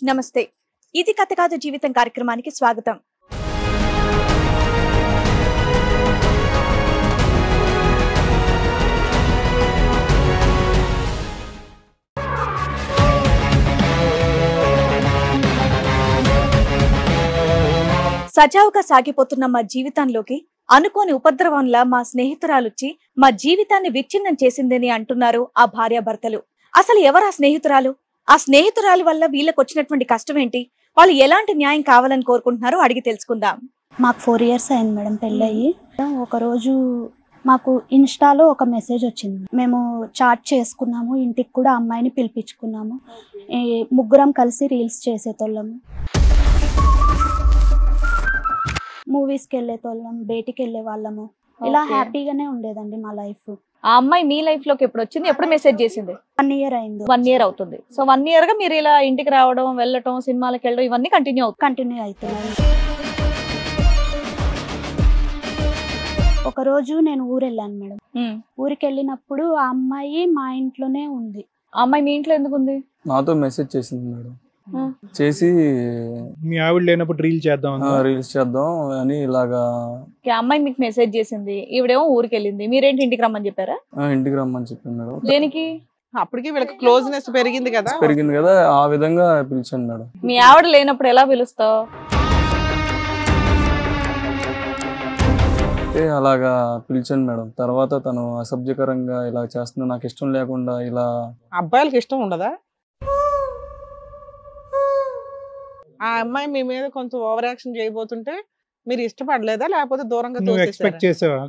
నమస్తే. ఇది కథ కాదు జీవితం కార్యక్రమానికి స్వాగతం. సజావుగా సాగిపోతున్న మా జీవితంలోకి అనుకోని ఉపద్రవంలా మా స్నేహితురాలొచ్చి మా జీవితాన్ని విచ్ఛిన్నం చేసిందని అంటున్నారు ఆ భార్యాభర్తలు. అసలు ఎవరు ఆ స్నేహితురాలు? ఆ స్నేహితురాలి వల్ల వీళ్ళకి వచ్చినటువంటి కష్టం ఏంటి? వాళ్ళు ఎలాంటి న్యాయం కావాలని కోరుకుంటున్నారో అడిగి తెలుసుకుందాం. మాకు 4 years అయింది మేడం పెళ్ళయి. ఒకరోజు మాకు ఇన్స్టాలో ఒక మెసేజ్ వచ్చింది. మేము చాట్ చేసుకున్నాము, ఇంటికి కూడా అమ్మాయిని పిలిపించుకున్నాము, ముగ్గురం కలిసి రీల్స్ చేసేతోళ్ళము, మూవీస్కి వెళ్ళేతోళ్ళం, బయటికి వెళ్ళే వాళ్ళము. ఇలా హ్యాపీగానే ఉండేదండి మా లైఫ్. ఆ అమ్మాయి మీ లైఫ్ లోకి ఎప్పుడు వచ్చింది? ఎప్పుడు మెసేజ్ చేసింది? 1 year అయింది. 1 year అవుతుంది. సో 1 year గా మీరు ఇలా ఇంటికి రావడం, వెళ్ళటం, సినిమాలకు వెళ్ళడం ఇవన్నీ కంటిన్యూ అవుతున్నాయి. ఒక రోజు నేను ఊరు వెళ్ళాను మేడం. ఊరికి వెళ్ళినప్పుడు ఆ అమ్మాయి మా ఇంట్లోనే ఉంది. ఆ అమ్మాయి మీ ఇంట్లో ఎందుకు ఉంది? నాతో మెసేజ్ చేసింది మేడం. చేసి మీ ఆవిడ లేనప్పుడు రీల్స్ చేద్దాం అని ఇలాగా అమ్మాయి మీకు మెసేజ్ చేసింది, ఈవిడేమో ఊరికి వెళ్ళింది, మీరేంటి ఇంటికి రమ్మని చెప్పారా? ఇంటికి రమ్మని చెప్పింది మేడం. దేనికి? అప్పటికి వీళ్ళకి క్లోజ్నెస్ పెరిగింది కదా, ఆ విధంగా పిలిచాను మేడం. మీ ఆవిడ లేనప్పుడు ఎలా పిలుస్తావు? అలాగా పిలిచాను మేడం. తర్వాత తను అసభ్యకరంగా ఇలా చేస్తున్నా, నాకు ఇష్టం లేకుండా ఇలా. అబ్బాయిలకి ఇష్టం ఉండదా? ఆ అమ్మాయి మీ మీద కొంచెం ఓవర్ యాక్షన్ చేయబోతుంటే మీరు ఇష్టపడలేదా, లేకపోతే దూరంగా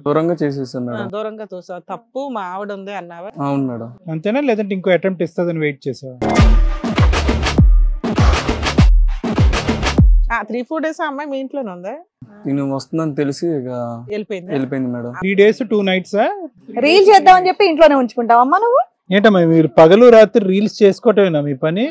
దూరంగా చేసేసాను మేడం. దూరంగా తోసా. తప్పు మా ఆవిడ ఉంది అన్నావా? అవును మేడం. అంతేనా, లేదంటే ఇంకో అటెంప్ట్ ఇస్తుందని వెయిట్ చేసావా? 3-4 days ఆ అమ్మాయి మీ ఇంట్లోనే ఉందా? నేను వస్తుందని తెలిసి ఇక వెళ్ళిపోయింది మేడం. 3 days 2 nights రీల్ చేద్దామని చెప్పి ఇంట్లోనే ఉంచుకుంటావు అమ్మా నువ్వు? ఏంటమ్మా మీరు పగలు రాత్రి రీల్స్ చేసుకోవటమేనా మీ పని?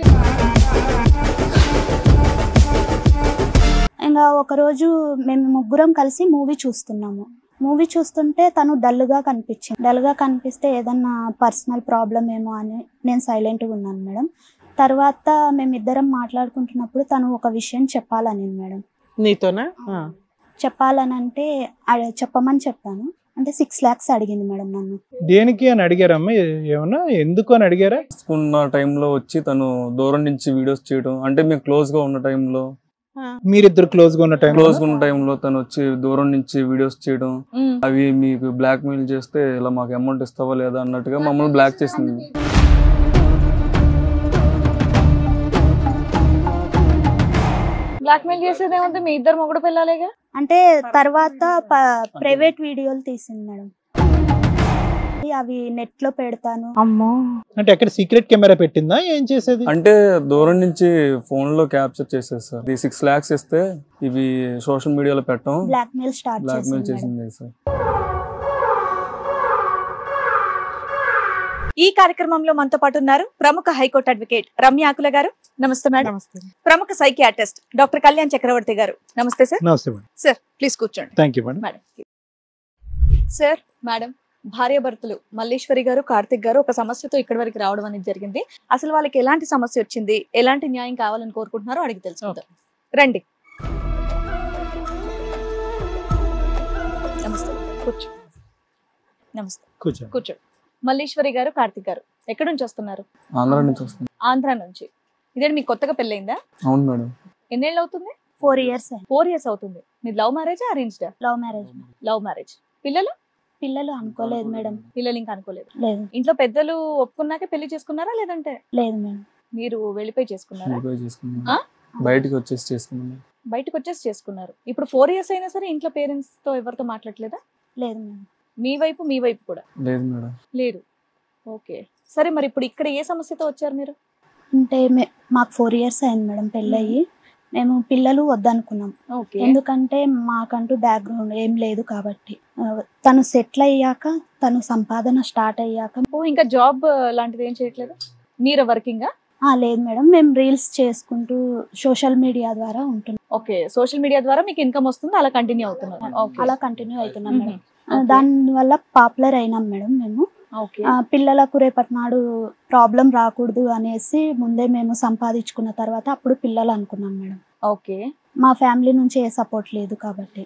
ఇంకా ఒకరోజు మేము ముగ్గురం కలిసి మూవీ చూస్తున్నాము. మూవీ చూస్తుంటే తను డల్గా కనిపిస్తే ఏదన్నా పర్సనల్ ప్రాబ్లం ఏమో అని నేను సైలెంట్గా ఉన్నాను మేడం. తర్వాత మేమిద్దరం మాట్లాడుకుంటున్నప్పుడు తను ఒక విషయం చెప్పాలని మేడం. నీతోనా? చెప్పాలని అంటే చెప్పమని చెప్పాను. అంటే 6 lakhs అడిగింది మేడం నన్ను. దేనికి అని అడిగారమ్మా? ఏమన్నా ఎందుకు అని అడిగారా? ఉన్న టైంలో వచ్చి తను దూరం నుంచి వీడియోస్ చేయడం, అంటే మేము క్లోజ్ గా ఉన్న టైంలో, మీరిద్దరు క్లోజ్ గా ఉన్న టైంలో తను వచ్చి దూరం నుంచి వీడియోస్ చేయడం, అవి మీకు బ్లాక్ మెయిల్ చేస్తే ఇలా మాకు అమౌంట్ ఇస్తావా లేదా అన్నట్టుగా మమ్మల్ని బ్లాక్ చేసింది. బ్లాక్ మెయిల్ చేసేదేముంది, మీ ఇద్దరు మొగుడు పిల్లలేగా. అంటే తర్వాత ప్రైవేట్ వీడియోలు తీసింది మేడం. అవి నెట్ లో పెడతాను. అమ్మో, అంటే ఎక్కడ సీక్రెట్ కెమెరా పెట్టిందా? ఏం చేసేది అంటే దూరం నుంచి ఫోన్ లో క్యాప్చర్ చేసేది సార్. 6 lakhs ఇస్తే ఇవి సోషల్ మీడియాలో పెట్టడం, బ్లాక్ మెయిల్ చేసింది సార్. ఈ కార్యక్రమంలో మనతో పాటు ఉన్నారు ప్రముఖ హైకోర్టు అడ్వకేట్ రమ్య ఆకుల గారు. నమస్తే మేడం. ప్రముఖ సైకియాట్రిస్ట్ డాక్టర్ కళ్యాణ్ చక్రవర్తి గారు. నమస్తే సార్. నమస్తే మేడం. సార్ ప్లీజ్ కూర్చోండి. Thank you madam. Sir, madam, భార్యాభర్తలు మల్లేశ్వరి గారు, కార్తిక్ గారు ఒక సమస్యతో ఇక్కడి వరకు రావడం అనేది జరిగింది. అసలు వాళ్ళకి ఎలాంటి సమస్య వచ్చింది, ఎలాంటి న్యాయం కావాలని కోరుకుంటున్నారో అడిగి తెలుసుకుందాం. రండి. నమస్తే. కూర్చో. నమస్తే. కూర్చో. మల్లేశ్వరి గారు, కార్తిక్ గారు ఎక్కడి నుంచి వస్తున్నారు? ఆంధ్ర నుంచి వస్తుంది. ఆంధ్ర నుంచి. ఇదే మీకు కొత్తగా పెళ్ళైందా? అవును మేడం. ఎన్నేళ్ళు అవుతుంది? 4 years. 4 years అవుతుంది. మీరు లవ్ మ్యారేజ్, అరేంజ్డా? Love marriage. పిల్లలు అనుకోలేదు మేడం. పిల్లలు ఇంకా అనుకోలేదు? లేదు. ఇంట్లో పెద్దలు ఒప్పుకున్నాకే పెళ్లి చేసుకున్నారా, లేదంటే? లేదు మేడం. మీరు వెళ్ళిపోయి చేసుకున్నారా? బయటకు వచ్చేసి చేసుకున్నారు. ఇప్పుడు 4 years అయినా సరే ఇంట్లో పేరెంట్స్ తో ఎవరితో మాట్లాడలేదా? లేదు మేడం. మీ వైపు కూడా లేదు మేడం. లేదు. ఓకే, సరే. మరి ఇప్పుడు ఇక్కడ ఏ సమస్యతో వచ్చారు మీరు? అంటే మాకు 4 years అయింది మేడం పెళ్ళయి. మేము పిల్లలు వద్దనుకున్నాం. ఎందుకంటే మాకంటూ బ్యాక్గ్రౌండ్ ఏం లేదు కాబట్టి. తను సెటిల్ అయ్యాక, తను సంపాదన స్టార్ట్ అయ్యాక. ఇంకా జాబ్ లాంటిది ఏం చేయట్లేదు? మీరు వర్కింగా? లేదు మేడం, మేము రీల్స్ చేసుకుంటూ సోషల్ మీడియా ద్వారా ఉంటున్నాం. ఓకే, సోషల్ మీడియా ద్వారా మీకు ఇన్కమ్ వస్తుంది, అలా కంటిన్యూ అవుతున్నాం. మేడం. దాని వల్ల పాపులర్ అయినాం మేడం మేము. ఓకే పిల్లలకు రేపటి నాడు ప్రాబ్లం రాకూడదు అనేసి ముందే మేము సంపాదించుకున్న తర్వాత అప్పుడు పిల్లలు అనుకున్నాం మేడం. ఓకే మా ఫ్యామిలీ నుంచి ఏ సపోర్ట్ లేదు కాబట్టి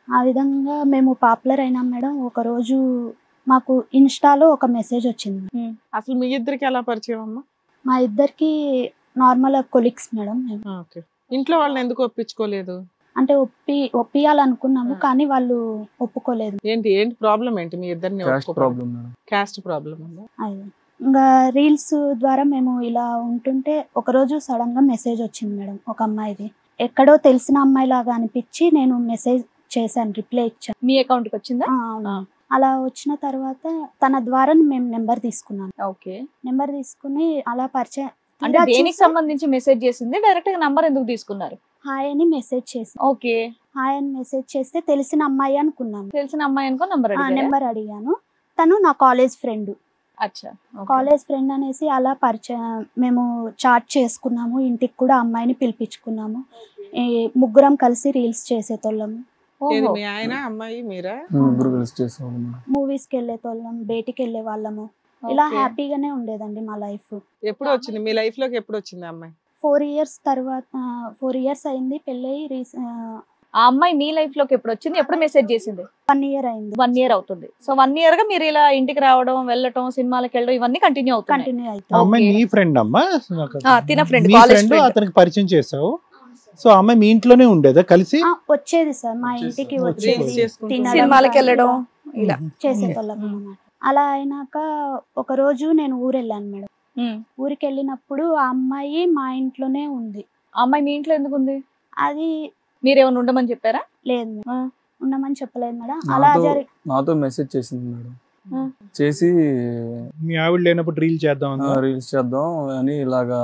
ఆ విధంగా మేము పాపులర్ అయినాం మేడం. ఒకరోజు మాకు ఇన్స్టాలో ఒక మెసేజ్ వచ్చింది. అసలు మీ ఇద్దరికి ఎలా పరిచయం అమ్మా? మా ఇద్దరికి నార్మల్ కొలీగ్స్ మేడం. మేము ఓకే. ఇంట్లో వాళ్ళని ఎందుకు ఒప్పించుకోలేదు? అంటే ఒప్పియాలనుకున్నాము కానీ వాళ్ళు ఒప్పుకోలేదు. ఏంటి ప్రాబ్లం ఏంటి మీ ఇద్దరిని? Caste problem. అది ఇంకా రీల్స్ ద్వారా మేము ఇలా ఉంటుంటే ఒకరోజు సడన్ గా మెసేజ్ వచ్చింది మేడం ఒక అమ్మాయిది. ఎక్కడో తెలిసిన అమ్మాయి లాగా అనిపించి నేను మెసేజ్ చేశాను, రిప్లై ఇచ్చాను. మీ అకౌంట్ కి వచ్చిందా? అవును. అలా వచ్చిన తర్వాత తన ద్వారా మేము నెంబర్ తీసుకున్నాను. ఓకే నెంబర్ తీసుకుని అలా పరిచయం. అంటే దేనికి సంబంధించి మెసేజ్ చేసింది? డైరెక్ట్ గా నంబర్ ఎందుకు తీసుకున్నారు? హాయ్ అని మెసేజ్ చేసి. ఓకే హాయ్ అని మెసేజ్ చేస్తే తెలిసిన అమ్మాయి అనుకున్నాను. తెలిసిన అమ్మాయి అనుకో నెంబర్ అడిగాను. తను నా కాలేజ్ ఫ్రెండ్. అచ్చా కాలేజ్ ఫ్రెండ్ అనేసి అలా పరిచయం మేము చాట్ చేసుకున్నాము. ఇంటికి కూడా అమ్మాయిని పిలిపించుకున్నాము. ముగ్గురం కలిసి రీల్స్ చేసేతోళ్ళము. మీ ఆయన అమ్మాయి మీరా? మూవీస్ కి వెళ్ళేతోళ్ళం, బయటికి వెళ్ళే వాళ్ళము. ఇలా హ్యాపీగానే ఉండేదండి మా లైఫ్. ఎప్పుడు వచ్చింది మీ లైఫ్ లోకి? ఎప్పుడు వచ్చింది అమ్మాయి? 4 years తర్వాత 4 years అయింది పెళ్ళయి. ఆ అమ్మాయి మీ లైఫ్ లోకి ఎప్పుడు వచ్చింది? ఎప్పుడు మెసేజ్ చేసింది? 1 year అయింది. 1 year అవుతుంది. సో 1 year గా మీరు ఇలా ఇంటికి రావడం, వెళ్ళటం, సినిమాలకు వెళ్ళడం ఇవన్నీ కంటిన్యూ అవుతుంది. అమ్మాయి నీ ఫ్రెండ్ అమ్మా? తిన ఫ్రెండ్, నీ ఫ్రెండ్, అతనికి పరిచయం చేసావు. సో అమ్మాయి మీ ఇంట్లోనే ఉండేదా కలిసి? వచ్చేది సార్ మా ఇంటికి, వచ్చేది సినిమాలకు వెళ్ళడం ఇలా చేసేవాళ్ళం అన్నమాట. అలా అయినాక ఒక రోజు నేను ఊరు వెళ్ళాను మేడం. ఊరికి వెళ్ళినప్పుడు ఆ అమ్మాయి మా ఇంట్లోనే ఉంది. ఆ అమ్మాయి మీ ఇంట్లో ఎందుకు ఉంది? అది మీరేమైనా ఉండమని చెప్పారా? లేదు ఉండమని చెప్పలేదు మేడం. అలా నాతో మెసేజ్ చేసింది మేడం. చేసి మీ ఆవిడ లేనప్పుడు రీల్స్ చేద్దాం అని ఇలాగా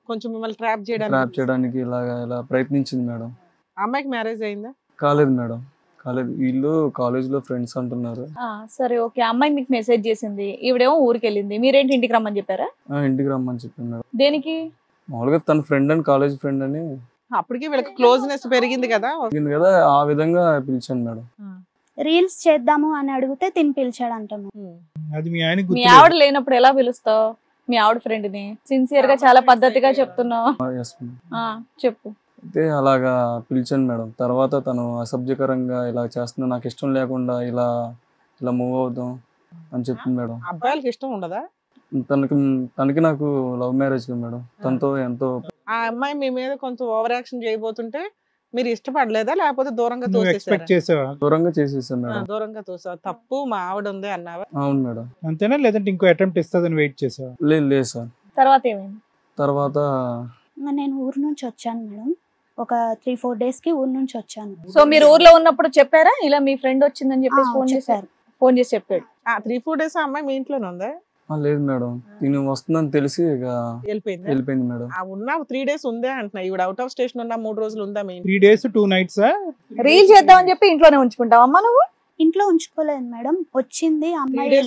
కొంచెం మిమ్మల్ని ట్రాప్ చేయడానికి ఇలా ప్రయత్నించింది మేడం. అమ్మాయికి మ్యారేజ్ అయిందా? కాలేదు మేడం, కాలేదు. వీళ్ళు కాలేజ్ లో ఫ్రెండ్స్ అంటున్నారు. సరే ఓకే. అమ్మాయి మీకు మెసేజ్ చేసింది, ఈవిడేమో ఊరికి వెళ్ళింది. మీరేంటి ఇంటికి రమ్మని చెప్పారా? ఇంటికి రమ్మని చెప్పింది మేడం. దేనికి? మామూలుగా తన ఫ్రెండ్ అని, కాలేజ్ ఫ్రెండ్ అని. అప్పటికి వీళ్ళకి క్లోజ్నెస్ పెరిగింది కదా. ఆ విధంగా పిలిచాను మేడం. రీల్స్ చేద్దాము అని అడిగితే తిని పిలిచాడు అంటాము. అది మీ ఆయన మీ ఆవిడ లేనప్పుడు ఎలా పిలుస్తావు మీ ఆవిడ ఫ్రెండ్ ని? సిన్సియర్ గా చాలా పద్ధతిగా చెప్తున్నావు. చెప్పు. అయితే అలాగా పిలిచాను మేడం. తర్వాత తను అసభ్యకరంగా ఇలా చేస్తున్నా, నాకు ఇష్టం లేకుండా ఇలా మూవ్ అవుతాం అని చెప్పింది మేడం. అబ్బాయిలకి ఇష్టం ఉండదా? తనకి నాకు లవ్ మ్యారేజ్ మేడం. తనతో ఎంతో. ఆ అమ్మాయి మీ మీద కొంచెం ఓవర్ యాక్షన్ చేయబోతుంటే మీరు ఇష్టపడలేదా, లేకపోతే దూరంగా తోసేసారా? దూరంగా చేసేసాను మేడం. దూరంగా తోసా. తప్పు మా ఆవిడ ఉంది అన్నావా? అవును మేడం. అంతేనా, లేదంటే ఇంకో అటెంప్ట్ ఇస్తుందని వెయిట్ చేసావా? లేదు సార్. తర్వాత ఏమైంది? తర్వాత నేను ఊరు నుంచి వచ్చాను మేడం. ఒక 3-4 days కి ఊరు నుంచి వచ్చాను. సో మీరు ఊర్లో ఉన్నప్పుడు చెప్పారా ఇలా మీ ఫ్రెండ్ వచ్చిందని చెప్పేసి? ఫోన్ చేసి చెప్పాడు. 3-4 days అమ్మాయి మీ ఇంట్లోనే ఉందా? లేదు మేడం, నేను వస్తుందని తెలిసి వెళ్ళిపోయింది మేడం. ఉన్న 3 days ఉందే అంటున్నా. ఈవిడ అవుట్ ఆఫ్ స్టేషన్ ఉన్న 3 రోజులు ఉందా? 3 days 2 nights. రీల్ చేద్దామని చెప్పి ఇంట్లోనే ఉంచుకుంటావా అమ్మా నువ్వు? ఇంట్లో ఉంచుకోలేదు మేడం. వచ్చింది అమ్మాయి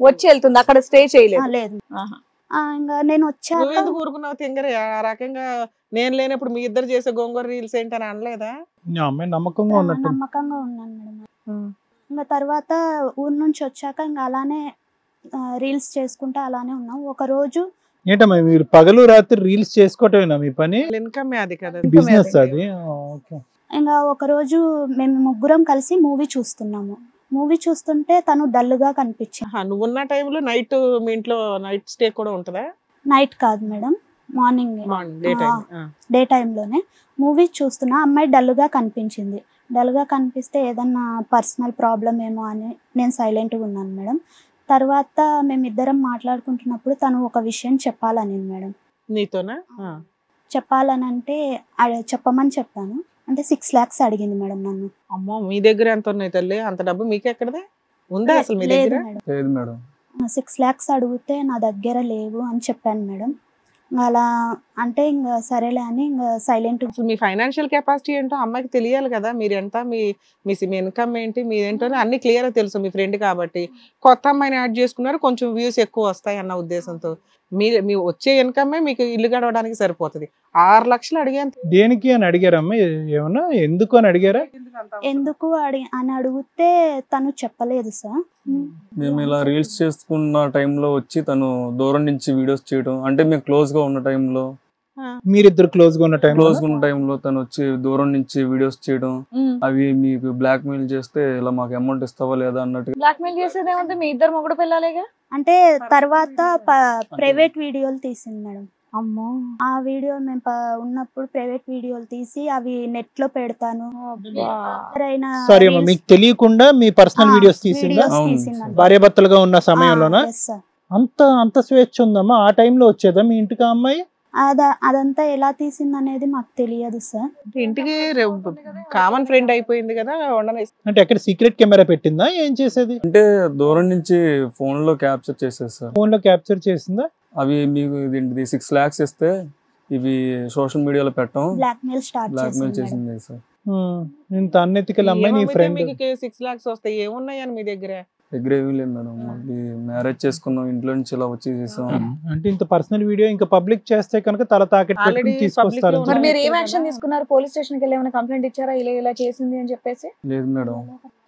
వచ్చి వెళ్తుంది, అక్కడ స్టే చేయలేదు. లేదు. ఇంకా నేను వచ్చాను. ఊరుకున్నావు తింగరే ఆ రకంగా. నేను లేనప్పుడు మీ ఇద్దరు చేసే గోంగూర రీల్స్ ఏంటని అనలేదా? నమ్మకంగా ఉన్నాను మేడం. ఇంకా తర్వాత ఊరు నుంచి వచ్చాక ఇంకా అలానే రీల్స్ చేసుకుంటా అలానే ఉన్నాం. ఒక రోజు ఏంటమ్మా మీరు పగలు రాత్రి రీల్స్ చేసుకోవటమేనా మీ పని? ఇన్కమ్ అది కదా, బిజినెస్ అది. ఇంకా ఒక రోజు మేము ముగ్గురం కలిసి మూవీ చూస్తున్నాము. మూవీ చూస్తుంటే తను డల్ గా కనిపించింది. నువ్వు ఉన్న టైంలో నైట్ మీ ఇంట్లో నైట్ స్టే కూడా ఉంటుందా? నైట్ కాదు మేడం, మార్నింగ్ డే టైంలోనే మూవీ చూస్తున్నా. అమ్మాయి డల్ గా కనిపించింది. డల్ గా కనిపిస్తే ఏదన్నా పర్సనల్ ప్రాబ్లం ఏమో అని నేను సైలెంట్గా ఉన్నాను మేడం. తర్వాత మేమిద్దరం మాట్లాడుకుంటున్నప్పుడు తను ఒక విషయం చెప్పాలని మేడం. నీతోనా? చెప్పాలని అంటే చెప్పమని చెప్పాను. అంటే 6 lakhs అడిగింది మేడం నన్ను. అమ్మో, మీ దగ్గర ఎంత ఉన్నాయి తల్లి? అంత డబ్బు మీకెక్కడదే ఉందా అసలు మీ దగ్గర? లేదు మేడం. 6 lakhs అడిగితే నా దగ్గర లేవు అని చెప్పాను మేడం. అలా అంటే ఇంకా సరేలే అని ఇంకా సైలెంట్. మీ ఫైనాన్షియల్ కెపాసిటీ ఏంటో అమ్మాయికి తెలియాలి కదా. మీరు ఎంత, మీ ఇన్కమ్ ఏంటి, మీదేంటో అన్ని క్లియర్ తెలుసు మీ ఫ్రెండ్ కాబట్టి. కొత్త అమ్మాయిని యాడ్ చేసుకున్నారు, కొంచెం వ్యూస్ ఎక్కువ వస్తాయి అన్న ఉద్దేశంతో. మీ వచ్చే ఇన్కమే మీకు ఇల్లు గడవడానికి సరిపోతుంది. 6 లక్షలు అడిగాను. దేనికి అని అడిగారమ్మా? ఏమన్నా ఎందుకు అని అడిగారా? ఎందుకు అని అడిగితే తను చెప్పలేదు సార్. మేము ఇలా రీల్స్ చేసుకున్న టైంలో వచ్చి తను దూరం నుంచి వీడియోస్ చేయడం, అంటే మేము క్లోజ్ గా ఉన్న టైంలో, మీరిద్దరు క్లోజ్ గా ఉన్న టైంలో తను వచ్చి దూరం నుంచి వీడియోస్ చేయడం, అవి మీకు బ్లాక్ మెయిల్ చేస్తే ఇలా మాకు అమౌంట్ ఇస్తావా లేదా అన్నట్టు. బ్లాక్ మెయిల్ చేసేది ఏముంది, మీ ఇద్దరు మొగుడు పిల్లలేగా. అంటే తర్వాత ప్రైవేట్ వీడియోలు తీసింది మేడం. అమ్మో, ఆ వీడియో మేము ఉన్నప్పుడు ప్రైవేట్ వీడియోలు తీసి అవి నెట్ లో పెడతాను. సారీ అమ్మా, మీకు తెలియకుండా మీ పర్సనల్ వీడియోస్ తీసిందా? భార్యాభర్తలుగా ఉన్న సమయంలోనా? అంత స్వేచ్ఛ ఉందమ్మా? ఆ టైంలో వచ్చేదా మీ ఇంటికి ఆ అమ్మాయి? అదంతా ఎలా తీసింది అనేది మాకు తెలియదు సార్. ఇంటికి కామన్ ఫ్రెండ్ అయిపోయింది కదా. అంటే ఎక్కడ సీక్రెట్ కెమెరా పెట్టిందా? ఏం చేసేది? అంటే దూరం నుంచి ఫోన్ లో క్యాప్చర్ చేసేది సార్. ఫోన్ లో క్యాప్చర్ చేసిందా? అవి మీకు 6 lakhs ఇస్తే ఇవి సోషల్ మీడియాలో పెట్టడం, బ్లాక్ మెయిల్ చేసింది సార్. ఇంత అన్ఎథికల్ అమ్మాయి నీ ఫ్రెండ్. 6 lakhs వస్తాయి, ఏమున్నాయని మీ దగ్గర? దగ్గర ఏమీ లేదు మేడం. మళ్ళీ మ్యారేజ్ చేసుకున్నాం, ఇంట్లో నుంచి ఇలా వచ్చి చేసాం. అంటే ఇంత పర్సనల్ వీడియో ఇంకా పబ్లిక్ చేస్తే కనుక తల తాకెట్టు తీసుకొస్తారు. మరి మీరు ఏం యాక్షన్ తీసుకున్నారు? పోలీస్ స్టేషన్ కి వెళ్ళి ఏమైనా కంప్లైంట్ ఇచ్చారా ఇలా చేసింది అని చెప్పేసి? లేదు మేడం.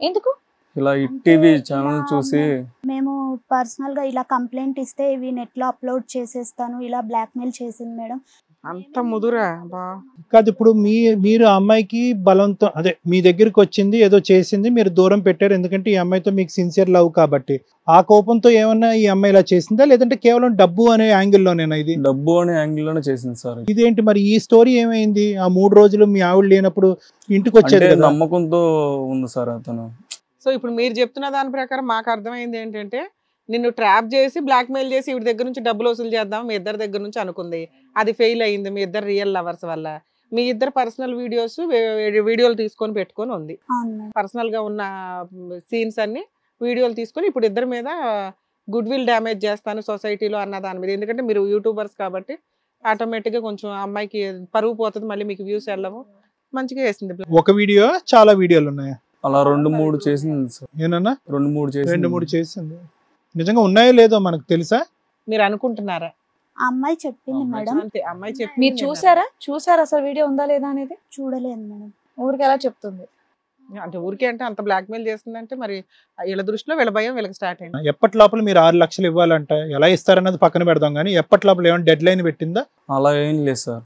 ఎందుకు? ఇలా టీవీ ఛానల్ చూసి మేము పర్సనల్ గా ఇలా కంప్లైంట్ ఇస్తే ఇవి నెట్ లో అప్లోడ్ చేసేస్తాను, ఇలా బ్లాక్ మెయిల్ చేసింది మేడం. అంత ముదురా కాదు. ఇప్పుడు మీరు అమ్మాయికి బలంతో అదే మీ దగ్గరికి వచ్చింది, ఏదో చేసింది, మీరు దూరం పెట్టారు ఎందుకంటే ఈ అమ్మాయితో మీకు సిన్సియర్ లవ్ కాబట్టి. ఆ కోపంతో ఏమన్నా ఈ అమ్మాయి ఇలా చేసిందా, లేదంటే కేవలం డబ్బు అనే యాంగిల్లోనేనా? ఇది డబ్బు అనే యాంగిల్లోనే చేసింది సార్. ఇదేంటి మరి ఈ స్టోరీ ఏమైంది? ఆ 3 రోజులు మీ ఆవిడ లేనప్పుడు ఇంటికి వచ్చేది నమ్మకంతో ఉంది సార్ అతను. సో ఇప్పుడు మీరు చెప్తున్న దాని ప్రకారం మాకు అర్థమైంది ఏంటంటే, నిన్ను ట్రాప్ చేసి బ్లాక్ మెయిల్ చేసి ఇవి దగ్గర నుంచి డబ్బులు వసూలు చేద్దాం మీ ఇద్దరి దగ్గర నుంచి అనుకుంది. అది ఫెయిల్ అయింది మీ ఇద్దరు రియల్ లవర్స్ వల్ల. మీ ఇద్దరు పర్సనల్ వీడియోలు తీసుకొని పెట్టుకొని ఉంది. పర్సనల్ గా ఉన్న సీన్స్ అన్ని వీడియోలు తీసుకొని ఇప్పుడు ఇద్దరి మీద గుడ్ విల్ డ్యామేజ్ చేస్తాను సొసైటీలో అన్న దాని మీద. ఎందుకంటే మీరు యూట్యూబర్స్ కాబట్టి ఆటోమేటిక్ గా కొంచెం అమ్మాయికి పరువు పోతుంది, మళ్ళీ మీకు వ్యూస్ వెళ్ళము. మంచిగా వేసింది. ఒక వీడియో చాలా వీడియోలు ఉన్నాయా? అలా 2-3 చేసింది సార్. ఏనన్నా 2-3 చేసింది. నిజంగా ఉన్నాయో లేదో మనకు తెలుసా? మీరు అనుకుంటున్నారా? అమ్మాయి చెప్పింది మేడం. అమ్మాయి చెప్పింది. మీరు చూసారా అసలు వీడియో ఉందా లేదా అనేది? చూడలేదు మేడం. ఊరికి ఎలా చెప్తుంది? అంటే ఊరికే అంటే అంత బ్లాక్ మెయిల్ చేస్తుందంటే మరి వీళ్ళ దృష్టిలో వీళ్ళ భయం వీళ్ళకి స్టార్ట్ అయింది. ఎప్పటి లోపల మీరు 6 లక్షలు ఇవ్వాలంట, ఎలా ఇస్తారన్నది పక్కన పెడదాం కానీ ఎప్పటి లోపల ఏమైనా డెడ్ లైన్ పెట్టిందా? అలా ఏం లేదు సార్.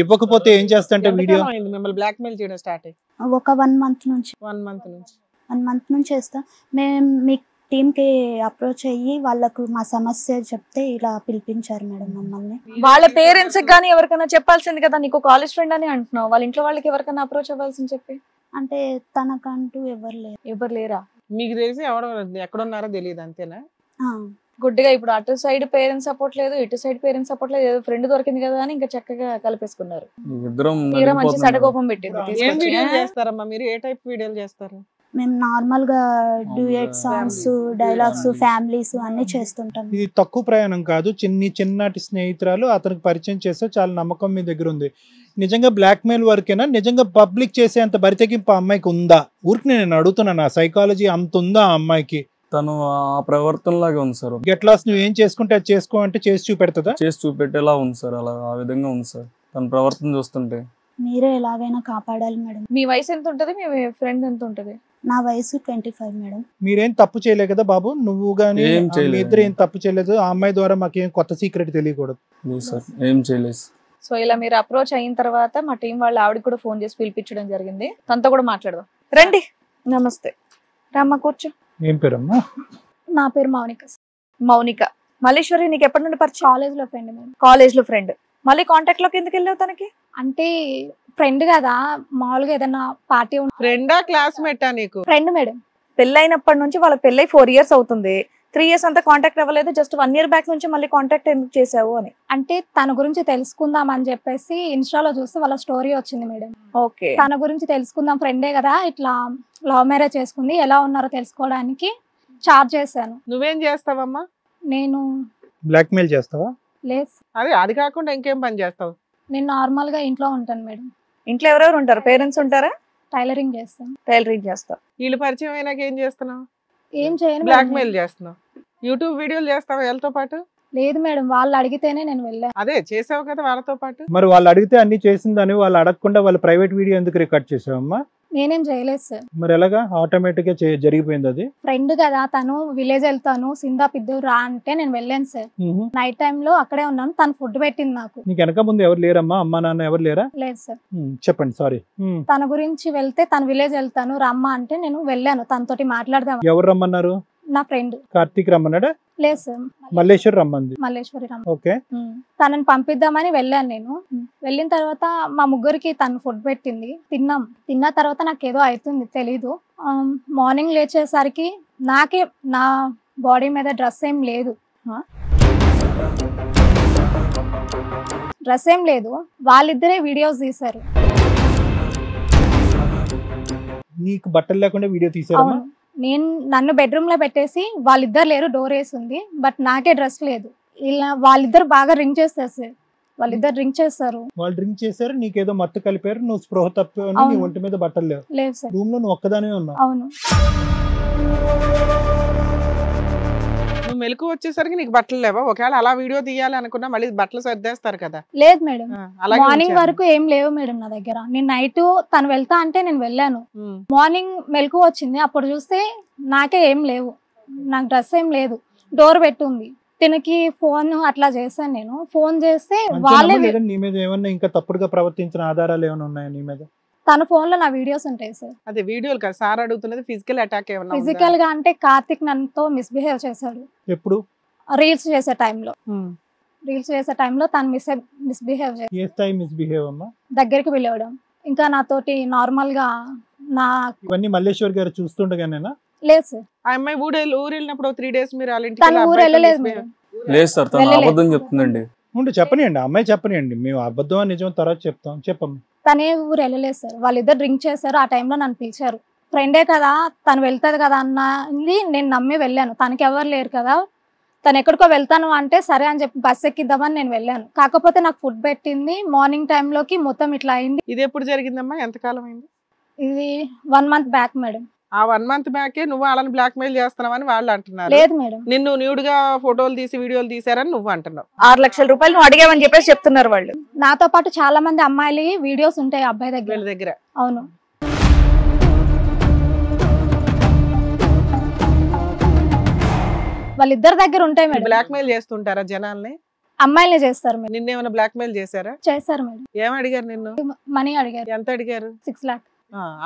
ఇవ్వకపోతే ఏం చేస్తా వీడియో మిమ్మల్ని బ్లాక్ మెయిల్ చేయడం స్టార్ట్ అయ్యి ఒక 1 month నుంచి 1 month నుంచి చేస్తా. మేము మీ టీమ్ కి అప్రోచ్ అయ్యి వాళ్ళకు మా సమస్య చెప్తే ఇలా పిలిపించారు మేడం మమ్మల్ని. వాళ్ళ పేరెంట్స్ కానీ ఎవరికైనా చెప్పాల్సింది కదా, నీకు కాలేజ్ ఫ్రెండ్ అని అంటున్నావు, వాళ్ళ ఇంట్లో వాళ్ళకి ఎవరికైనా అప్రోచ్ అవ్వాల్సింది చెప్పి. అంటే తనకంటూ ఎవరు లేరా? మీకు తెలిసి ఎక్కడున్నారో తెలియదు అంతేనా? గుడ్డిగా ఇప్పుడు అటు సైడ్ పేరెంట్స్ సపోర్ట్ లేదు, ఇటు సైడ్ పేరెంట్స్ సపోర్ట్ లేదు, ఏదో ఫ్రెండ్ దొరికింది కదా అని ఇంకా చక్కగా కలిపేసుకున్నారు. మంచి సడకోపం పెట్టింది. చేస్తారమ్మా మీరు? ఏ టైప్ వీడియోలు చేస్తారు? మేము నార్మల్ గా డ్యూయట్ సాంగ్స్, డైలాగ్స్, ఫ్యామిలీస్ అన్ని చేస్తుంటాం. ఇది తక్కువ ప్రయాణం కాదు. చిన్నటి స్నేహితురాలు అతనికి పరిచయం చేస్తే చాలా నమ్మకం మీ దగ్గర ఉంది. నిజంగా బ్లాక్ మెయిల్ వరకేనా? నిజంగా పబ్లిక్ చేసే అంత బరితెగింపు అమ్మాయికి ఉందా? ఊరికి నేను అడుగుతున్నాను, ఆ సైకాలజీ అంత ఉందా ఆ అమ్మాయికి? తను ఆ ప్రవర్తన లాగా ఉంది సార్. గెట్ లాస్ నువ్వు ఏం చేసుకుంటే అది చేసుకో అంటే చేసి చూపెడతా? చేసి చూపెట్టేలా ఉంది సార్. అలా ఆ విధంగా ఉంది సార్ తన ప్రవర్తన చూస్తుంటే. మీరే ఎలాగైనా కాపాడాలి మేడం. మీ వయసు ఎంత ఉంటది? మీ ఫ్రెండ్ ఎంత ఉంటది? నా వయసు 25 మేడం. మీరేం తప్పు చేయలేదు కదా బాబు? నువ్వు గానీ మీ ఇద్దరు ఏం తప్పు చేయలేదు. ఆ అమ్మాయి ద్వారా మాకేం కొత్త సీక్రెట్ తెలియకూడదు. ఏం చేయలేదు. సో ఇలా మీరు అప్రోచ్ అయిన తర్వాత మా టీం వాళ్ళు ఆవిడకి కూడా ఫోన్ చేసి పిలిపించడం జరిగింది. తనతో కూడా మాట్లాడదాం. రండి. నమస్తే. రామ్మా కూర్చో. ఏం పేరమ్మా? నా పేరు మౌనిక. మల్లేశ్వరి నీకు ఎప్పటి నుండి పరిచయం? కాలేజ్ లో ఫ్రెండ్ మేడం. కాలేజ్ లో ఫ్రెండ్. మళ్ళీ కాంటాక్ట్ లోకి ఎందుకు వెళ్ళావు తనకి? అంటే ఫ్రెండ్ కదా, మామూలుగా ఏదైనా పార్టీ. ఫ్రెండా క్లాస్మేటా నీకు? Friend madam. పెళ్ళైనప్పటి నుంచి వాళ్ళ పెళ్ళై 4 years అవుతుంది. 3 years అంతా కాంటాక్ట్ అవ్వలేదు. జస్ట్ 1 year బ్యాక్ నుంచి మళ్ళీ కాంటాక్ట్ ఎందుకు చేసావు అని. అంటే తన గురించి తెలుసుకుందాం అని చెప్పేసి ఇన్స్టాలో చూస్తే వాళ్ళ స్టోరీ వచ్చింది మేడం. ఓకే. తన గురించి తెలుసుకుందాం, ఫ్రెండే కదా, ఇట్లా లవ్ మ్యారేజ్ చేసుకుంది, ఎలా ఉన్నారో తెలుసుకోవడానికి చార్జ్ చేశాను. నువ్వేం చేస్తావమ్మా? నేను బ్లాక్ మెయిల్ చేస్తావా? లేదు. అది కాకుండా ఇంకేం పని చేస్తావు? నేను నార్మల్ గా ఇంట్లో ఉంటాను మేడం. ఇంట్లో ఎవరెవరు ఉంటారు? పేరెంట్స్ ఉంటారా? టైలరింగ్ చేస్తాను. టైలరింగ్ చేస్తా. వీళ్ళు పరిచయం అయినాక ఏం చేస్తున్నావు? ఏం చేయను. బ్లాక్ మెయిల్ చేస్తున్నావు. యూట్యూబ్ వీడియోలు చేస్తావా వీళ్ళతో పాటు? లేదు మేడం, వాళ్ళు అడిగితేనే నేను వెళ్ళాను. అదే చేసావు కదా వాళ్ళతో పాటు. మరి వాళ్ళు అడిగితే అన్ని చేసిందని వాళ్ళు అడగకుండా వాళ్ళు ప్రైవేట్ వీడియో ఎందుకు రికార్డ్ చేసావమ్మా? నేనేం చేయలేదు సార్. మరి ఎలాగా ఆటోమేటిక్ గా జరిగిపోయింది అది? ఫ్రెండ్ కదా తను, విలేజ్ వెళ్తాను సిందా పిద్దు రా అంటే నేను వెళ్ళాను సార్. నైట్ టైమ్ లో అక్కడే ఉన్నాను, తను ఫుడ్ పెట్టింది నాకు. నీకు వెనక ముందు ఎవరు లేరమ్మా? అమ్మా నాన్న ఎవరు లేరా? లేదు సార్. చెప్పండి. సారీ. తన గురించి వెళ్తే తను విలేజ్ వెళ్తాను రమ్మా అంటే నేను వెళ్ళాను, తనతోటి మాట్లాడదాం. ఎవరు రమ్మన్నారు? నా ఫ్రెండ్ కార్తీక్ రమ్మన్నాడా? లేదు సార్, మల్లేశ్వరి రమ్మంది. మల్లేశ్వరి రమ్మ. ఓకే. తనని పంపిద్దామని వెళ్ళాను నేను. వెళ్ళిన తర్వాత మా ముగ్గురికి తను ఫుడ్ పెట్టింది, తిన్నాం. తిన్న తర్వాత నాకు ఏదో అవుతుంది తెలీదు. మార్నింగ్ లేచేసరికి నాకే నా బాడీ మీద డ్రెస్ ఏం లేదు, డ్రెస్ ఏం లేదు. వాళ్ళిద్దరే వీడియోస్ తీశారు. నీకు బట్టలు లేకుండా వీడియో తీసారమ్మా? నన్ను బెడ్రూమ్ లో పెట్టేసి వాళ్ళిద్దరు లేరు, డోర్ వేసి ఉంది, బట్ నాకే డ్రెస్ లేదు. ఇలా వాళ్ళిద్దరు బాగా డ్రింక్ చేస్తారు సార్, వాళ్ళిద్దరు డ్రింక్ చేస్తారు. వాళ్ళు డ్రింక్ చేశారు, నీకేదో మత్తు కలిపారు, నువ్వు స్పృహ తప్పావు, నీ ఒంటి మీద బట్టలు లేవు. లేదు సార్. రూమ్ లో నువ్వు ఒక్కదానే ఉన్నావు. అవును. నువ్వు మెలకు వచ్చేసరికి నీకు బట్టలు లేవా? ఒకవేళ అలా వీడియో తీయాలి అనుకున్నా మళ్ళీ బట్టలు సర్దేస్తారు కదా. లేదు మేడం, అలాగే మార్నింగ్ వరకు ఏం లేవు మేడం నా దగ్గర. నేను నైట్ తను వెళ్తా అంటే నేను వెళ్ళాను, మార్నింగ్ మెలకు వచ్చింది, అప్పుడు చూస్తే నాకే ఏం లేవు, నాకు డ్రెస్ ఏం లేదు, డోర్ పెట్టుంది. తినకి ఫోన్ అట్లా చేశాను నేను. ఫోన్ చేస్తే వాళ్ళే. నీ మీద ఏమన్నా ఇంకా తప్పుడుగా ప్రవర్తించిన ఆధారాలు ఏమైనా ఉన్నాయా నీ మీద? తన ఫోన్ లో నా వీడియోస్ ఉంటాయి సార్. అదే వీడియోలు కదా సార్ అడుగుతున్నది, ఫిజికల్ అటాక్ ఏమన్నా? ఫిజికల్ గా అంటే కార్తిక్ నన్నుతో మిస్బిహేవ్ చేశాడు. ఎప్పుడు? రీల్స్ చేసే టైంలో. రీల్స్ చేసే టైంలో తను మిస్బిహేవ్ చేశాడు. ఏ స్థాయి మిస్బిహేవ్ అమ్మా? దగ్గరికి పిలవడం, ఇంకా నాతోటి నార్మల్ గా నా. ఇవన్నీ మల్లేశ్వర్ గారు చూస్తుండగానేనా? లేదు సార్. ఆ అమ్మాయి ఊరు వెళ్ళినప్పుడు 3 days మీరు వాళ్ళ ఇంటికి తను ఊరు వెళ్ళలేదు మేడం. లేదు సార్, తను అబద్ధం చెప్తుందండి. ముందు చెప్పనియండి, అమ్మాయి చెప్పనియండి, మేము అబద్ధం అని నిజం తర్వాత చెప్తాం. చెప్పమ్మా. తనే ఊరు వెళ్ళలేదు సార్, వాళ్ళిద్దరు డ్రింక్ చేశారు. ఆ టైంలో నన్ను పిలిచారు, ఫ్రెండే కదా తను వెళ్తాది కదా అన్నది నేను నమ్మి వెళ్ళాను. తనకి ఎవరు లేరు కదా, తను ఎక్కడికో వెళ్తాను అంటే సరే అని చెప్పి బస్ ఎక్కిద్దామని నేను వెళ్ళాను. కాకపోతే నాకు ఫుడ్ పెట్టింది, మార్నింగ్ టైంలోకి మొత్తం ఇట్లా అయింది. ఇది ఎప్పుడు జరిగిందమ్మా? ఎంతకాలం అయింది ఇది? 1 month బ్యాక్ మేడం. ఆ 1 month బ్యాకే నువ్వు వాళ్ళని బ్లాక్ మెయిల్ చేస్తున్నావని వాళ్ళు అంటున్నారు. లేదు మేడం, నిన్ను న్యూడ్గా ఫోటోలు తీసి వీడియోలు తీసారని నువ్వు అంటున్నావు. 6 లక్షల రూపాయలు నువ్వు అడిగావని చెప్పేసి చెప్తున్నారు వాళ్ళు. నాతో పాటు చాలా మంది అమ్మాయిలు వీడియోస్ ఉంటాయి అబ్బాయి దగ్గర. అవును. వాళ్ళిద్దరి దగ్గర ఉంటాయి మేడం. బ్లాక్ మెయిల్ చేస్తుంటారా జనాల్ని? అమ్మాయిలే చేస్తారు మేడం. నిన్నేమైనా బ్లాక్ మెయిల్ చేశారా? చేస్తారు మేడం. ఏం అడిగారు నిన్ను? మనీ అడిగారు. ఎంత అడిగారు? 6 lakhs.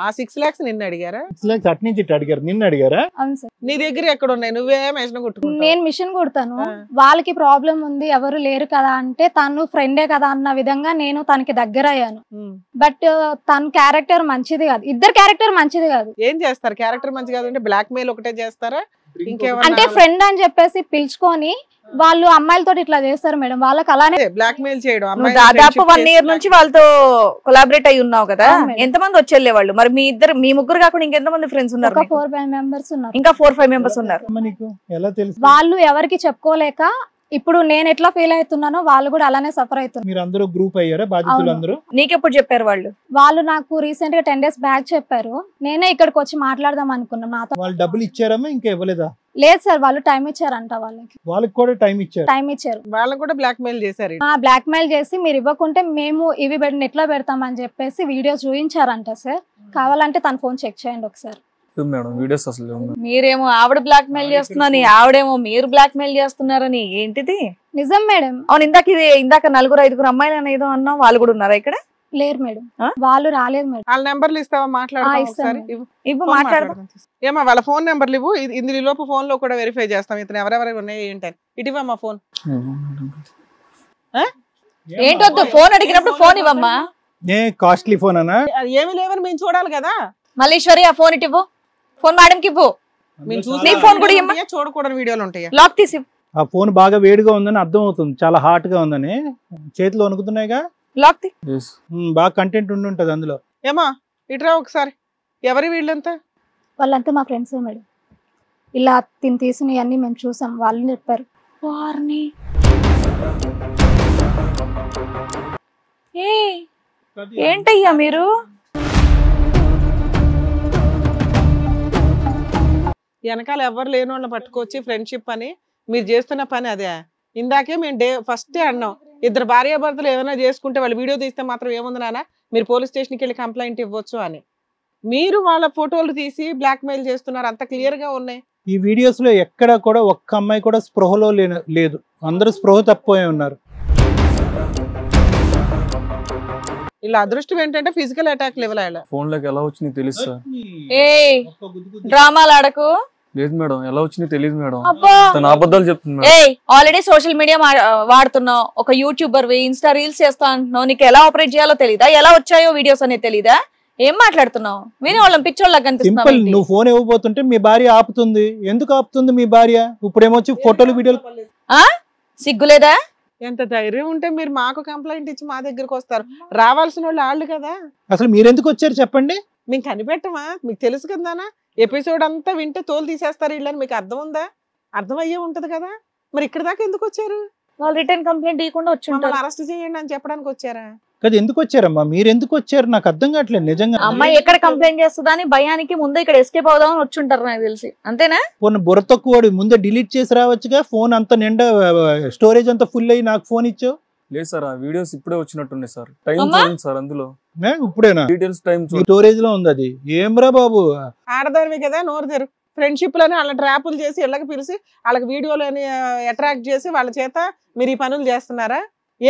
ఆ 6 lakhs నిన్ను అడిగారా? 6 lakhs అటు నుంచి ఇటు అడిగారు, నిన్ను అడిగారా? అవును సార్. నీ దగ్గర ఎక్కడ ఉన్నాయి? నువ్వే మిషన్ కుట్టుకుంటావు. నేను మిషన్ కుడతాను. వాళ్ళకి ప్రాబ్లం ఉంది, ఎవరు లేరు కదా అంటే తను ఫ్రెండే కదా అన్న విధంగా నేను తనకి దగ్గర అయ్యాను. బట్ తన క్యారెక్టర్ మంచిది కాదు, ఇద్దరు క్యారెక్టర్ మంచిది కాదు. ఏం చేస్తారు? క్యారెక్టర్ మంచి కాదు అంటే బ్లాక్ మెయిల్ ఒకటే చేస్తారా? ఇంకేమన్నా? అంటే ఫ్రెండ్ అని చెప్పేసి పిలుచుకొని వాళ్ళు అమ్మాయిలతో ఇట్లా చేస్తారు మేడం. వాళ్ళకి అలానే బ్లాక్ మెయిల్ చేయడం. నువ్వు దాదాపు 1 year నుంచి వాళ్ళతో కొలాబరేట్ అయి ఉన్నావు కదా, ఎంతమంది వచ్చేళ్ళే వాళ్ళు? మరి మీ ముగ్గురు కాకుండా ఇంకెంతమంది ఫ్రెండ్స్ ఉన్నారు? ఒక 4-5 members ఉన్నారు. ఇంకా 4-5 members ఉన్నారు. ఎలా తెలుసు? వాళ్ళు ఎవరికి చెప్పుకోలేక ఇప్పుడు నేను ఎట్లా ఫీల్ అవుతున్నానో వాళ్ళు కూడా అలానే సఫర్ అవుతున్నారు. మీరు అందరూ గ్రూప్ అయ్యారా బాధితులు అందరూ? నీకెప్పుడు చెప్పారు వాళ్ళు? వాళ్ళు నాకు రీసెంట్ గా 10 days బ్యాక్ చెప్పారు. నేనే ఇక్కడికి వచ్చి మాట్లాడదాం అనుకున్నాను. నాతో వాళ్ళు డబ్బులు ఇచ్చారమ్మా? ఇంకా ఇవ్వలేదా? లేదు సార్, వాళ్ళు టైం ఇచ్చారంట. వాళ్ళకి కూడా టైం ఇచ్చారు. వాళ్ళని కూడా బ్లాక్ మెయిల్ చేశారు. బ్లాక్ మెయిల్ చేసి మీరు ఇవ్వకుంటే మేము ఇవి నెట్లో పెడతామని చెప్పేసి వీడియోస్ చూపించారంట సార్. కావాలంటే తన ఫోన్ చెక్ చేయండి ఒకసారి. మేడం వీడియోస్ అసలు మీరేమో ఆవిడ బ్లాక్ మెయిల్ చేస్తున్నారని, ఆవిడేమో మీరు బ్లాక్ మెయిల్ చేస్తున్నారని. ఏంటిది? నిజం మేడం. అవును, ఇందాక 4-5 అమ్మాయిలు అనేదో అన్నా, వాళ్ళు కూడా ఉన్నారా ఇక్కడ? లేరు మేడం, వాళ్ళు రాలేదు మేడం. వాళ్ళ నెంబర్లు ఇస్తావా? మాట్లాడదాం. ఏమా వాళ్ళ ఫోన్ నెంబర్లు ఇవ్వు. ఇందులో లోపు ఫోన్ లో కూడా వెరిఫై చేస్తాం ఇతను ఎవరెవరు ఉన్నాయి ఏంటని. ఇటువమ్మా ఫోన్. ఏంటొద్దు, ఫోన్ అడిగినప్పుడు ఫోన్ ఇవ్వమ్మా. కాస్ట్లీ ఫోన్ అనా? ఏమి లేవని మేము చూడాలి కదా. మల్లేశ్వరి ఆ ఫోన్ ఇవ్వు, ఫోన్ మేడంకి ఇవ్వు. నీ ఫోన్ కూడా ఇవ్వమ్మా. చూడకూడని వీడియోలు ఉంటాయి. లాక్ తీసి. ఆ ఫోన్ బాగా వేడిగా ఉందని అర్థం అవుతుంది, చాలా హాట్ గా ఉందని. చేతిలో వణుకుతున్నాయిగా. లాక్ తీ. బాగా కంటెంట్ ఉంటది అందులో. ఏమా ఇట్రా ఒకసారి. ఎవరి వీళ్ళంతా? వాళ్ళంతా మా ఫ్రెండ్స్ మేడం. ఇలా తీసినవన్నీ మేము చూసాం, వాళ్ళు చెప్పారు. వారిని ఏంటయ్యా మీరు? వెనకాల ఎవరు లేని వాళ్ళని పట్టుకొచ్చి ఫ్రెండ్షిప్ అని మీరు చేస్తున్న పని అదే. ఇందాకే మేము ఫస్టే అన్నాం, ఇద్దరు భార్యాభర్తలు ఏమైనా చేసుకుంటే వాళ్ళు వీడియో తీస్తే మాత్రం ఏముంది నాన్న, మీరు పోలీస్ స్టేషన్కి వెళ్ళి కంప్లైంట్ ఇవ్వచ్చు అని. మీరు వాళ్ళ ఫోటోలు తీసి బ్లాక్ మెయిల్ చేస్తున్నారు, అంత క్లియర్ గా ఉన్నాయి. ఈ వీడియోస్ లో ఎక్కడ కూడా ఒక్క అమ్మాయి కూడా స్పృహలో లేదు, అందరూ స్పృహ తప్పిపోయి ఉన్నారు. ఇలా అదృష్టం ఏంటంటే ఫిజికల్ అటాక్ లెవెల్ అయ్యా. ఫోన్ లోకి ఎలా వచ్చినాయి తెలుసు సార్. ఏ డ్రామాలు ఆడకు. లేదు మేడం, ఎలా వచ్చినాయి తెలియదు మేడం. అబ్బా తన అబద్ధాలు చెప్తుంది మేడం. ఏ ఆల్రెడీ సోషల్ మీడియా వాడుతున్నావు, ఒక యూట్యూబర్ ఇన్స్టా రీల్స్ చేస్తా అంటున్నావు, నీకు ఎలా ఆపరేట్ చేయాలో తెలీదా, ఎలా వచ్చాయో వీడియోస్ అనేది తెలీదా, ఏం మాట్లాడుతున్నావు? విని వాళ్ళం పిచ్చోళ్ళకి సింపుల్, కనిపిస్తున్నావు. నువ్వు ఫోన్ ఇవ్వబోతుంటే మీ భార్య ఆపుతుంది. ఎందుకు ఆపుతుంది మీ భార్య? ఇప్పుడు ఏమొచ్చి ఫోటోలు వీడియోలు. సిగ్గులేదా? ఎంత ధైర్యం ఉంటే మీరు మాకు కంప్లైంట్ ఇచ్చి మా దగ్గరకు వస్తారు? రావాల్సిన వాళ్ళు కదా. అసలు మీరెందుకు వచ్చారు చెప్పండి? మేము కనిపెట్టమా? మీకు తెలుసు కదానా, ఎపిసోడ్ అంతా వింటే తోలు తీసేస్తారు వీళ్ళని, మీకు అర్థం ఉందా? అర్థం అయ్యే ఉంటది కదా. మరి ఇక్కడ దాకా ఎందుకు వచ్చారు? వాళ్ళు రిటర్న్ కంప్లైంట్ ఇవ్వకుండా వచ్చి ఉంటారు. అరెస్ట్ చేయండి అని చెప్పడానికి వచ్చారా? కదా ఎందుకు వచ్చారమ్మా? మీరు ఎందుకు వచ్చారు నాకు అర్థం కావట్లేదు నిజంగా. అమ్మాయి ఎక్కడ కంప్లైంట్ చేస్తుందా అని భయానికి ముందే ఇక్కడ ఎస్కేప్ అవుదామని వచ్చి ఉంటారు నాకు తెలిసి, అంతేనా? ఫోన్ బుర్ర తక్కువ ముందే డిలీట్ చేసి రావచ్చుగా. ఫోన్ అంతా నిండా స్టోరేజ్ అంతా ఫుల్ అయ్యి నాకు ఫోన్ ఇచ్చావు. లేదు సార్, ఆ వీడియోస్ ఇప్పుడే వచ్చినట్టున్నాయి సార్. టైం చూడండి సార్, అందులో ఇప్పుడేనా డీటెయిల్స్ టైం స్టోరేజ్ లో ఉంది అది. ఏమ్రా బాబు, ఆడదానివి కదా, నోరు తెరు. ఫ్రెండ్షిప్ లని వాళ్ళ ట్రాపులు చేసి ఇళ్ళకి పిలిచి వాళ్ళకి వీడియోలని అట్రాక్ట్ చేసి వాళ్ళ చేత మీరు ఈ పనులు చేస్తున్నారా?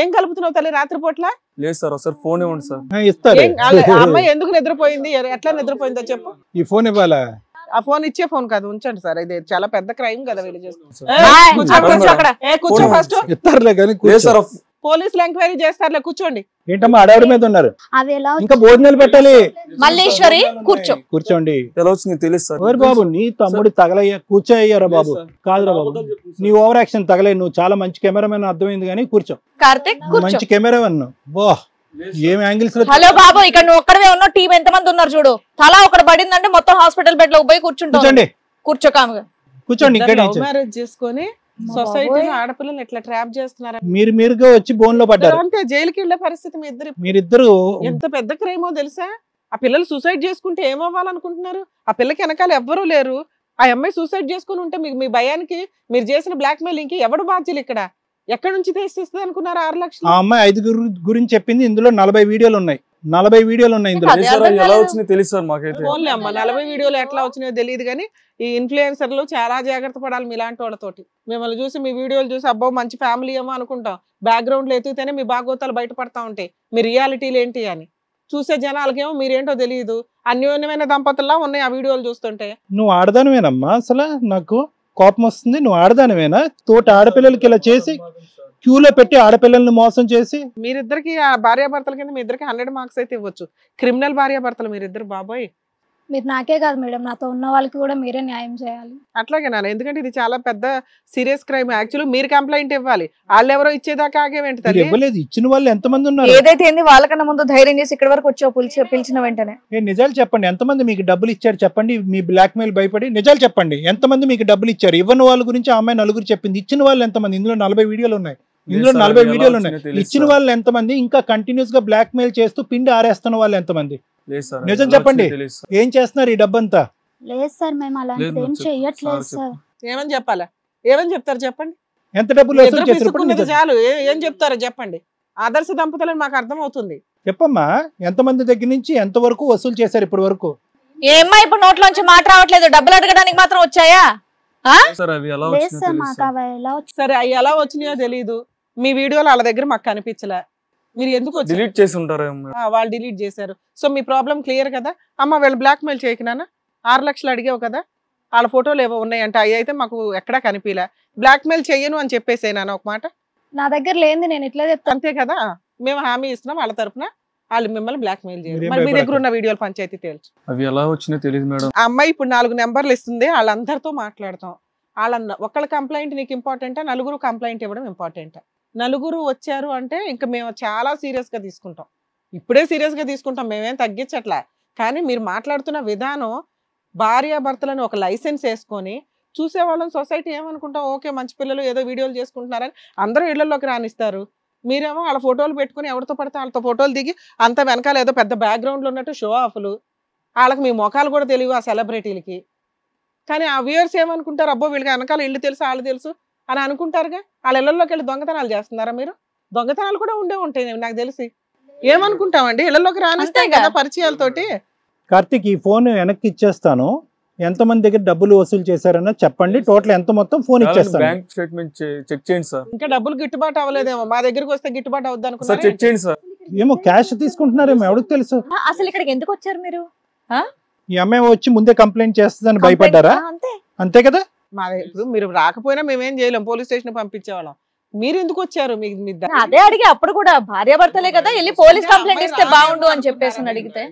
ఏం కలుపుతున్నావు తల్లి రాత్రిపూట్ల? లేదు సార్, ఒకసారి ఫోన్ ఇవ్వండి సార్. ఇస్తారు. అమ్మాయి ఎందుకు నిద్రపోయింది, ఎట్లా నిద్రపోయిందో చెప్పు. ఈ ఫోన్ ఇవ్వాలా? ఆ ఫోన్ ఇచ్చే ఫోన్ కాదు, ఉంచండి సార్. ఇది చాలా పెద్ద క్రైమ్ కదా వీళ్ళు చేస్తున్నారు. ఏయ్, కూర్చో అక్కడ. కూర్చో ఫస్ట్. ఇస్తారులే కానీ లేదు సార్, పోలీసులు ఎంక్వైరీ చేస్తారులే, కూర్చోండి. ఏంటమ్మా అడవిడ మీద ఉన్నారు? అవి ఎలా ఇంకా భోజనాలు పెట్టాలి. మల్లేశ్వరి కూర్చో. కూర్చోండి. ఎలా వచ్చింది తెలుసు సార్. ఓరు బాబు, నీ తమ్ముడు తగలయ్యా కూర్చోయ్యారా బాబు? కాదురా బాబు, నీ ఓవర్ యాక్షన్ తగలే. నువ్వు చాలా మంచి కెమెరామెన్ అర్థమైంది కానీ కూర్చో. కార్తిక్ కూర్చో. మంచి కెమెరామెన్. బో ఏం యాంగిల్స్ లో. హలో బాబు, ఇక్కడ నువ్వు ఒక్కడవే ఉన్నావు, టీం ఎంత మంది ఉన్నారు చూడు. తలా ఒకటి పడిందంటే మొత్తం హాస్పిటల్ బెడ్ లో పోయి కూర్చుంటావు. కూర్చోండి. కూర్చో కాముగా. కూర్చోండి. ఇక్కడ లవ్ మ్యారేజ్ చేసుకొని సొసైటీలో ఆడపిల్లలు ఎట్లా ట్రాప్ చేస్తున్నారు? మీరుగా వచ్చి బోన్ లో పడ్డారు. అంటే జైలుకి వెళ్ళే పరిస్థితి మీరిద్దరు. ఎంత పెద్ద క్రైమో తెలుసా? ఆ పిల్లలు సూసైడ్ చేసుకుంటే ఏమవ్వాలనుకుంటున్నారు? ఆ పిల్లకి వెనకాల ఎవ్వరూ లేరు. ఆ అమ్మాయి సూసైడ్ చేసుకుని ఉంటే మీకు మీ భయానికి మీరు చేసిన బ్లాక్ మెయిలింగ్ కి ఎవడు బాధ్యులు? ఇక్కడ ఎక్కడి నుంచి తెచ్చిస్తుంది అనుకున్నారు 6 లక్షలు? ఆ అమ్మాయి 5 గురించి చెప్పింది. ఇందులో 40 వీడియోలు ఉన్నాయి. 40 వీడియోలు ఉన్నాయి ఇందులో. ఎలా వచ్చింది తెలుసు సార్ మాకైతే. ఓన్లీ అమ్మ 40 వీడియోలు ఎట్లా వచ్చినాయో తెలియదు కానీ ఈ ఇన్ఫ్లుయెన్సర్లు చాలా జాగ్రత్త పడాలి మీలాంటి వాళ్ళతోటి. మిమ్మల్ని చూసి మీ వీడియోలు చూసి అబ్బో మంచి ఫ్యామిలీ ఏమో అనుకుంటాం. బ్యాక్గ్రౌండ్ లో ఎత్తుతేనే మీ భాగోతాలు బయటపడతా ఉంటాయి, మీ రియాలిటీలు ఏంటి అని. చూసే జనాలకేమో మీరేంటో తెలియదు. అన్యోన్యమైన దంపతుల్లా ఉన్నాయి ఆ వీడియోలు చూస్తుంటే. నువ్వు ఆడదానివేనమ్మా? అసలు నాకు కోపం వస్తుంది. నువ్వు ఆడదానివేనా? తోటి ఆడపిల్లలకి ఇలా చేసి క్యూలో పెట్టి ఆడపిల్లల్ని మోసం చేసి. మీరిద్దరికి ఆ భార్యాభర్తల కింద మీ ఇద్దరికి 100 మార్క్స్ అయితే ఇవ్వచ్చు. క్రిమినల్ భార్యాభర్తలు మీరిద్దరు బాబోయ్. మీరు నాకే కాదు మేడం, నాతో ఉన్న వాళ్ళకి కూడా మీరే న్యాయం చేయాలి. అట్లాగే నాన్న, ఎందుకంటే ఇది చాలా పెద్ద సీరియస్ క్రైమ్. యాక్చువల్లీ మీరు కంప్లైంట్ ఇవ్వాలి, వాళ్ళు ఎవరో ఇచ్చేదాకా ఆగేవేంటి తల్లి? ఇవ్వలేదు. ఇచ్చిన వాళ్ళు ఎంతమంది ఉన్నారు? ఏదైతే ఏంది వాళ్ళకన్నా ముందు ధైర్యం చేసి ఇక్కడ వరకు వచ్చావు పిలిచిన వెంటనే. నిజాలు చెప్పండి. ఎంతమంది మీకు డబ్బులు ఇచ్చారు చెప్పండి. మీ బ్లాక్ మెయిల్ భయపడి నిజాలు చెప్పండి. ఎంతమంది మీకు డబ్బులు ఇచ్చారు? ఇవ్వని వాళ్ళ గురించి ఆ అమ్మాయి నలుగురు చెప్పింది. ఇచ్చిన వాళ్ళు ఎంతమంది? ఇందులో 40 వీడియోలు ఉన్నాయి. ఇచ్చిన వాళ్ళు ఎంతమంది? ఇంకా కంటిన్యూస్ గా బ్లాక్ మెయిల్ చేస్తూ పిండి ఆరేస్తున్న వాళ్ళు ఎంతమంది? నిజం చెప్పండి. ఏం చేస్తున్నారు ఈ డబ్బంతా? లేదు సార్, మేము అలాంటిది ఏం చెయ్యట్లేదు సార్. ఏమని చెప్పాలా? ఏమని చెప్తారు చెప్పండి? ఎంత డబ్బులు వసూలు చేశారు? చాలు, ఏం చెప్తారో చెప్పండి. ఆదర్శ దంపతులని మాకు అర్థం అవుతుంది. చెప్పమ్మా, ఎంతమంది దగ్గర నుంచి ఎంత వరకు వసూలు చేశారు ఇప్పటి వరకు? ఏమ్మా ఇప్పుడు నోట్లోంచి మాట రావట్లేదు, డబ్బులు అడగడానికి మాత్రం వచ్చాయా? సార్ అవి ఎలా లేదు సార్, మాకు అవి ఎలా సరే అవి ఎలా వచ్చినాయో తెలియదు. మీ వీడియోలు వాళ్ళ దగ్గర మాకు కనిపించలే. మీరు ఎందుకు డిలీట్ చేసి ఉంటారు? వాళ్ళు డిలీట్ చేశారు. సో మీ ప్రాబ్లం క్లియర్ కదా అమ్మ. వీళ్ళు బ్లాక్ మెయిల్ చేయకున్నానా? 6 లక్షలు అడిగావు కదా, వాళ్ళ ఫోటోలు ఏవో ఉన్నాయంటే అవి అయితే మాకు ఎక్కడా కనిపించలే. బ్లాక్ మెయిల్ చెయ్యను అని చెప్పేసేనా ఒక మాట? నా దగ్గర లేని నేను ఇట్లా చెప్తాను అంతే కదా. మేము హామీ ఇస్తున్నాం వాళ్ళ తరపున, వాళ్ళు మిమ్మల్ని బ్లాక్ మెయిల్ చేయాలి. మరి మీ దగ్గర ఉన్న వీడియోలు పంచాయతీ తేల్చు. అవి ఎలా వచ్చినాయో తెలియదు మేడం. ఆ అమ్మాయి ఇప్పుడు 4 నెంబర్లు ఇస్తుంది, వాళ్ళందరితో మాట్లాడతాం. ఒకళ్ళ కంప్లైంట్ నీకు ఇంపార్టెంటా, నలుగురు కంప్లైంట్ ఇవ్వడం ఇంపార్టెంటా? నలుగురు వచ్చారు అంటే ఇంకా మేము చాలా సీరియస్ గా తీసుకుంటాం. ఇప్పుడే సీరియస్ గా తీసుకుంటాం, మేమేం తగ్గించట్లా. కానీ మీరు మాట్లాడుతున్న విధానం, భార్యాభర్తలను ఒక లైసెన్స్ వేసుకొని చూసేవాళ్ళని సొసైటీ ఏమనుకుంటాం, ఓకే మంచి పిల్లలు ఏదో వీడియోలు చేసుకుంటున్నారని అందరూ ఇళ్లలోకి రానిస్తారు. మీరేమో వాళ్ళ ఫోటోలు పెట్టుకుని ఎవరితో పడితే వాళ్ళతో ఫోటోలు దిగి అంత వెనకాల ఏదో పెద్ద బ్యాక్గ్రౌండ్లో ఉన్నట్టు షో ఆఫ్లు. వాళ్ళకి మీ మొఖాలు కూడా తెలియవు ఆ సెలబ్రిటీలకి. కానీ ఆ వ్యూయర్స్ ఏమనుకుంటారు, అబ్బో వీళ్ళకి వెనకాల ఇల్లు తెలుసు వాళ్ళు తెలుసు అని అనుకుంటారుగా. వాళ్ళ ఇళ్లలోకి వెళ్ళి దొంగతనాలు చేస్తున్నారా మీరు? దొంగతనాలు కూడా ఉండే ఉంటాయి నాకు తెలిసి. ఏమనుకుంటామండి, ఇళ్లలోకి రానిస్తాయి అంతేగా. కదా పరిచయాలతోటి. కార్తీక్ ఈ ఫోన్ వెనక్కి ఇచ్చేస్తాను, ఎంతమంది దగ్గర డబ్బులు వసూలు చేశారన్న చెప్పండి, టోటల్ ఎంత మొత్తం ఫోన్ ఇచ్చేస్తాను. బ్యాంక్ స్టేట్మెంట్ చెక్ చేయండి సార్. ఇంకా డబ్బులు గిట్టుబాటు అవ్వలేదేమో, మా దగ్గరికి వస్తే గిట్టుబాటు అవుద్ది సార్ అనుకున్నారు. చెక్ చేయండి సార్. ఏమో క్యాష్ తీసుకుంటున్నారేమో ఎవరికి తెలుసు. అసలు ఇక్కడికి ఎందుకు వచ్చారు మీరు? ఈ అమ్మాయి వచ్చి ముందే కంప్లైంట్ చేస్తుందని భయపడ్డారా? అంతే. అంతే కదా. ఇప్పుడు మీరు రాకపోయినా మేమేం చేయలేం, పోలీస్ స్టేషన్ పంపించేవాళ్ళం. మీరు ఎందుకు వచ్చారు? అదే అడిగి అప్పుడు కూడా భార్యాభర్తలే కదా, వెళ్ళి పోలీస్ కంప్లైంట్ ఇస్తే బాగుండు అని చెప్పేసి అడిగితే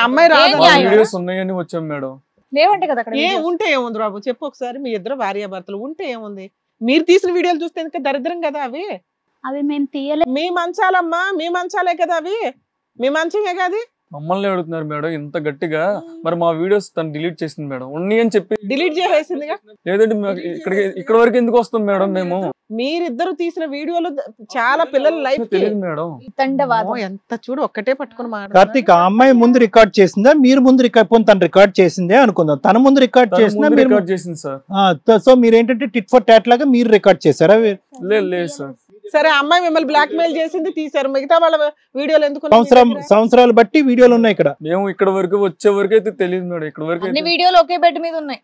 అమ్మాయి రాదు. వీడియోస్ ఉన్నాయని వచ్చాం మేడం. లేవంటే కదా అక్కడ ఏ videos. ఉంటే ఏముంది బాబు చెప్పు ఒకసారి. మీ ఇద్దరు భార్యాభర్తలు ఉంటే ఏముంది? మీరు తీసిన వీడియోలు చూస్తే ఎందుకు దరిద్రం కదా అవి. అవి మేము తీయలే. మీ మంచాలమ్మా, మీ మంచాలే కదా అవి, మీ మంచమే కదా. మమ్మల్ని అడుగుతున్నారు మేడం ఇంత గట్టిగా. మరి మా వీడియోస్ తను డిలీట్ చేసింది మేడం, ఉన్నాయి అని చెప్పి. డిలీట్ చేసేసిందిగా. లేదంటే ఇక్కడ వరకు ఎందుకు వస్తాం మేడం మేము? మీరిద్దరు తీసిన వీడియోలు చాలా పిల్లల లైఫ్ తెలియదు మేడం. తండవాదం. ఎంత చూడు ఒక్కటే పట్టుకుని కార్తీక్ ఆ అమ్మాయి ముందు రికార్డ్ చేసిందా, మీరు ముందు రికార్డ్ పోనీ తను రికార్డ్ చేసిందే అనుకుందాం, తన ముందు రికార్డ్ చేసిందా మీరు? రికార్డ్ చేసింది సార్. సో మీరు ఏంటంటే టిట్ ఫర్ టాట్ లాగా మీరు రికార్డ్ చేశారా? లేదు సార్. సరే అమ్మాయి మిమ్మల్ని బ్లాక్ మెయిల్ చేసింది, తీసారు. మిగతా వాళ్ళ వీడియోలు ఎందుకు? సంవత్సరాలు బట్టి వీడియోలు ఉన్నాయి ఇక్కడ. మేము ఇక్కడ వరకు వచ్చే వరకు అయితే తెలియదు మేడం. ఇక్కడ వరకు అన్ని వీడియోలు ఒకే బెడ్ మీద ఉన్నాయి.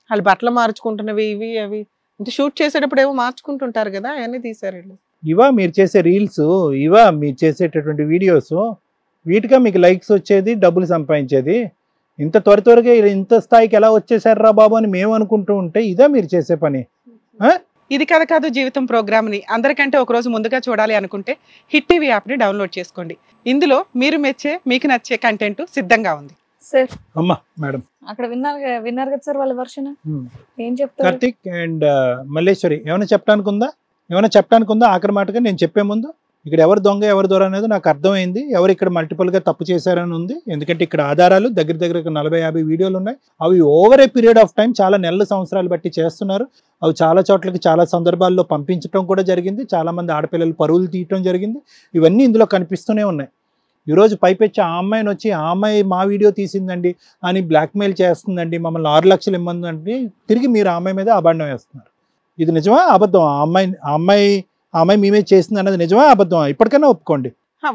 వాళ్ళు బట్టలు మార్చుకుంటున్నవి ఇవి అవి అంటే షూట్ చేసేటప్పుడు ఏమో మార్చుకుంటుంటారు కదా, అవన్నీ తీసారు వీళ్ళు. ఇవా మీరు చేసే రీల్స్, ఇవా మీరు చేసేటటువంటి వీడియోస్, వీటిగా మీకు లైక్స్ వచ్చేది, డబ్బులు సంపాదించేది? ఇంత త్వరగా ఇంత స్థాయికి ఎలా వచ్చేసారా బాబు అని మేము అనుకుంటూ ఉంటే ఇదే మీరు చేసే పని? ఇది కథ కాదు జీవితం ప్రోగ్రామ్ ని అందరికంటే ఒక రోజు ముందుగా చూడాలి అనుకుంటే హిట్ టీవీ యాప్ ని డౌన్లోడ్ చేసుకోండి. ఇందులో మీరు మెచ్చే మీకు నచ్చే కంటెంట్ సిద్ధంగా ఉంది. సార్ అమ్మా మేడం అక్కడ విన్నారు కదా సార్ వాళ్ళ వర్షన్. ఏం చెప్తారు? కార్తీక్ అండ్ మల్లేశ్వరి ఏమైనా చెప్పడానికి ఉందా? ఆఖరి మాటగా నేను చెప్పే ముందు ఇక్కడ ఎవరు దొంగ ఎవరు దొర అనేది నాకు అర్థమైంది. ఎవరు ఇక్కడ మల్టిపుల్ గా తప్పు చేశారని ఉంది. ఎందుకంటే ఇక్కడ ఆధారాలు దగ్గర 40-50 వీడియోలు ఉన్నాయి. అవి over a period of time చాలా నెలల సంవత్సరాలు బట్టి చేస్తున్నారు. అవి చాలా చోట్లకి చాలా సందర్భాల్లో పంపించడం కూడా జరిగింది. చాలా మంది ఆడపిల్లలు పరువులు తీయటం జరిగింది. ఇవన్నీ ఇందులో కనిపిస్తూనే ఉన్నాయి. ఈరోజు పైపెచ్చి ఆ అమ్మాయిని వచ్చి ఆ అమ్మాయి మా వీడియో తీసిందండి అని బ్లాక్మెయిల్ చేస్తుందండి, మమ్మల్ని 6 లక్షలు ఇమ్మందండి, తిరిగి మీరు ఆ అమ్మాయి మీద అబాండం వేస్తున్నారు. ఇది నిజమా అబద్ధం? ఆ అమ్మాయి మేమే చేసింది అన్నది నిజమా అబద్ధమా? ఇప్పటికైనా ఒప్పుకోండి.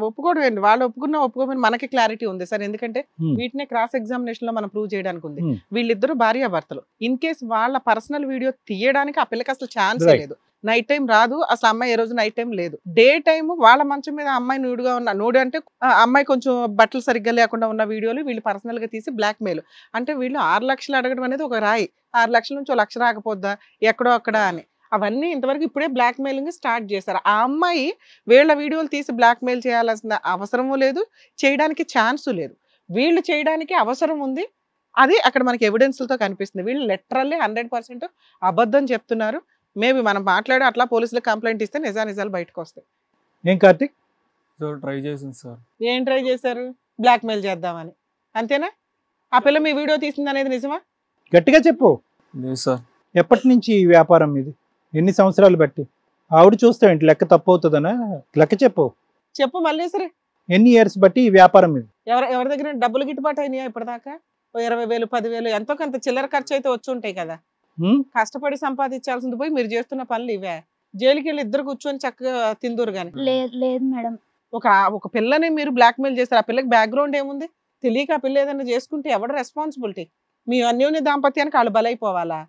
ఒప్పుకోవడం ఏంటి, వాళ్ళు ఒప్పుకోమని మనకి క్లారిటీ ఉంది సార్. ఎందుకంటే వీటినే క్రాస్ ఎగ్జామినేషన్ లో మనం ప్రూవ్ చేయడానికి ఉంది. వీళ్ళిద్దరు భార్యాభర్తలు. ఇన్ కేస్ వాళ్ళ పర్సనల్ వీడియో తీయడానికి ఆ పిల్లకి అసలు ఛాన్స్ లేదు. నైట్ టైం రాదు అసలు, అమ్మాయి ఏ రోజు నైట్ టైం లేదు. డే టైం వాళ్ళ మంచం మీద అమ్మాయి నూడుగా ఉన్న, నూడు అంటే అమ్మాయి కొంచెం బట్టలు సరిగ్గా లేకుండా ఉన్న వీడియోలు వీళ్ళు పర్సనల్ గా తీసి బ్లాక్ మెయిల్. అంటే వీళ్ళు 6 లక్షలు అడగడం అనేది ఒక రాయి. 6 లక్షల నుంచి 1 లక్ష రాకపోద్దా ఎక్కడో అక్కడ అని, అవన్నీ ఇంతవరకు ఇప్పుడే బ్లాక్ మెయిలింగ్ స్టార్ట్ చేశారు. ఆ అమ్మాయి వీళ్ళ వీడియోలు తీసి బ్లాక్ మెయిల్ చేయాల్సిన అవసరము లేదు, చేయడానికి ఛాన్సు లేదు. వీళ్ళు చేయడానికి అవసరం ఉంది. అది అక్కడ మనకి ఎవిడెన్స్లతో కనిపిస్తుంది. వీళ్ళు లిటరల్లీ 100% అబద్ధం చెప్తున్నారు. మేబీ మనం మాట్లాడి అట్లా పోలీసులకు కంప్లైంట్ ఇస్తే నిజాలు బయటకు వస్తాయి. ఏం కార్తీక్? ట్రై చేసింది సార్. ఏం ట్రై చేశారు? బ్లాక్ మెయిల్ చేద్దామని, అంతేనా? ఆ పిల్ల మీ వీడియో తీసింది అనేది నిజమా? గట్టిగా చెప్పు. లేదు సార్. ఎప్పటి నుంచి ఈ వ్యాపారం ఇది? ఎన్ని సంవత్సరాలు బట్టి? ఆవిడ చూస్తావేంటి, లెక్క తప్పు అవుతుందనా? లెక్క చెప్పు మళ్ళీ సరే. ఎన్ని ఇయర్స్ బట్టి ఈ వ్యాపారం ఇది? ఎవరి దగ్గర డబ్బులు గిట్టుబాటు అయినాయా ఇప్పటిదాకా? 20,000 10,000 ఎంతో కొంత చిల్లర ఖర్చు అయితే వచ్చి ఉంటాయి కదా. కష్టపడి సంపాదించాల్సింది పోయి మీరు చేస్తున్న పనులు ఇవే. జైలుకి వెళ్ళి ఇద్దరు కూర్చొని చక్కగా తిందూరు గాని. లేదు మేడం. ఒక పిల్లని మీరు బ్లాక్ మెయిల్ చేస్తారు. ఆ పిల్లకి బ్యాక్గ్రౌండ్ ఏముంది? తెలియక ఆ పిల్ల ఏదైనా చేసుకుంటే ఎవడ రెస్పాన్సిబిలిటీ? మీ అన్యోన్య దాంపత్యానికి వాళ్ళు బలైపోవాలా?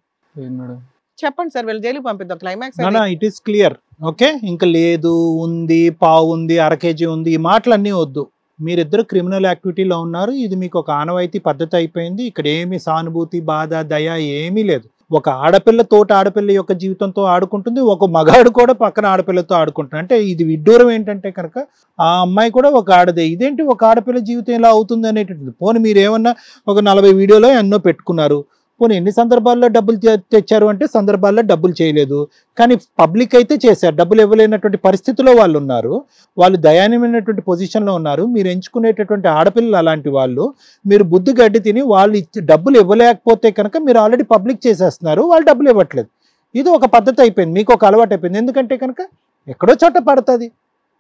చెప్పండి సార్, వీళ్ళు జైలుకి పంపిద్దాం. Climax it is clear. Okay, ఇంకా లేదు, ఉంది, పావు ఉంది, 1/2 kg ఉంది, ఈ మాటలన్నీ వద్దు. మీరిద్దరు క్రిమినల్ యాక్టివిటీలో ఉన్నారు. ఇది మీకు ఒక ఆనవాయితీ పద్ధతి అయిపోయింది. ఇక్కడ ఏమి సానుభూతి, బాధ, దయ ఏమీ లేదు. ఒక ఆడపిల్ల తోటి ఆడపిల్ల యొక్క జీవితంతో ఆడుకుంటుంది, ఒక మగాడు కూడా పక్కన ఆడపిల్లతో ఆడుకుంటుంది. అంటే ఇది విడ్డూరం ఏంటంటే కనుక ఆ అమ్మాయి కూడా ఒక ఆడదే. ఇదేంటి ఒక ఆడపిల్ల జీవితం ఇలా అవుతుంది అనేటువంటిది. పోనీ మీరు ఏమన్నా ఒక 40 వీడియోలో ఎన్నో పెట్టుకున్నారు. పోనీ ఎన్ని సందర్భాల్లో డబ్బులు తెచ్చారు అంటే సందర్భాల్లో డబ్బులు చేయలేదు. కానీ పబ్లిక్ అయితే చేశారు. డబ్బులు ఇవ్వలేనటువంటి పరిస్థితిలో వాళ్ళు ఉన్నారు. వాళ్ళు దయానీయమైనటువంటి పొజిషన్లో ఉన్నారు. మీరు ఎంచుకునేటటువంటి ఆడపిల్లలు అలాంటి వాళ్ళు. మీరు బుద్ధి గడ్డి తిని వాళ్ళు డబ్బులు ఇవ్వలేకపోతే కనుక మీరు ఆల్రెడీ పబ్లిక్ చేసేస్తున్నారు. వాళ్ళు డబ్బులు ఇవ్వట్లేదు. ఇది ఒక పద్ధతి అయిపోయింది, మీకు ఒక అలవాటు అయిపోయింది. ఎందుకంటే కనుక ఎక్కడో చోట పడుతుంది.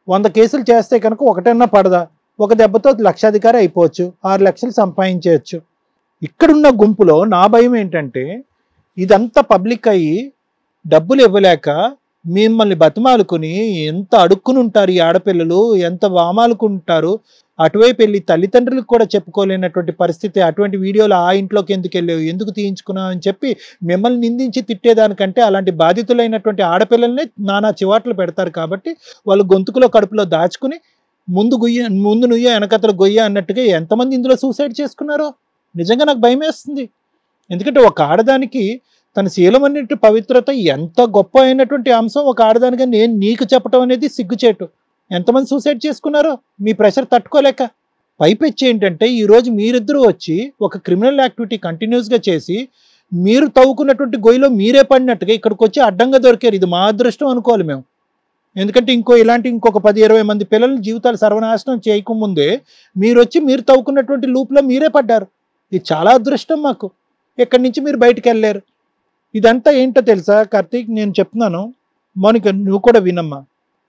100 కేసులు చేస్తే కనుక ఒకటన్నా పడదా? ఒక దెబ్బతో లక్షాధికారి అయిపోవచ్చు, 6 లక్షలు సంపాదించవచ్చు. ఇక్కడున్న గుంపులో నా భయం ఏంటంటే ఇదంతా పబ్లిక్ అయ్యి డబ్బులు ఇవ్వలేక మిమ్మల్ని బతిమాలుకుని ఎంత అడుక్కుని ఉంటారు ఈ ఆడపిల్లలు, ఎంత వామాలుకుంటారు. అటువైపు వెళ్ళి తల్లిదండ్రులకు కూడా చెప్పుకోలేనటువంటి పరిస్థితి. అటువంటి వీడియోలు ఆ ఇంట్లోకి ఎందుకు వెళ్ళావు, ఎందుకు తీయించుకున్నావు అని చెప్పి మిమ్మల్ని నిందించి తిట్టేదానికంటే అలాంటి బాధితులైనటువంటి ఆడపిల్లల్ని నానా చివాట్లు పెడతారు. కాబట్టి వాళ్ళు గొంతుకులో కడుపులో దాచుకుని ముందు నుయ్య వెనకతలు గొయ్య అన్నట్టుగా ఎంతమంది ఇందులో సూసైడ్ చేసుకున్నారో నిజంగా నాకు భయం వేస్తుంది. ఎందుకంటే ఒక ఆడదానికి తన శీలం అన్నిటి పవిత్రత ఎంత గొప్ప అయినటువంటి అంశం ఒక ఆడదానిగా నేను నీకు చెప్పడం అనేది సిగ్గుచేటు. ఎంతమంది సూసైడ్ చేసుకున్నారో మీ ప్రెషర్ తట్టుకోలేక. పైపెచ్చి ఏంటంటే ఈరోజు మీరిద్దరూ వచ్చి ఒక క్రిమినల్ యాక్టివిటీ కంటిన్యూస్గా చేసి మీరు తవ్వుకున్నటువంటి గొయ్యిలో మీరే పడినట్టుగా ఇక్కడికి వచ్చి అడ్డంగా దొరికారు. ఇది మా అదృష్టం అనుకోవాలి మేము. ఎందుకంటే ఇంకొక 10-20 మంది పిల్లల జీవితాలు సర్వనాశనం చేయకముందే మీరు వచ్చి మీరు తవ్వుకున్నటువంటి లూప్లో మీరే పడ్డారు. ఇది చాలా అదృష్టం మాకు. ఎక్కడి నుంచి మీరు బయటకు వెళ్ళారు. ఇదంతా ఏంటో తెలుసా కార్తీక్, నేను చెప్తున్నాను, మౌనిక నువ్వు కూడా వినమ్మా.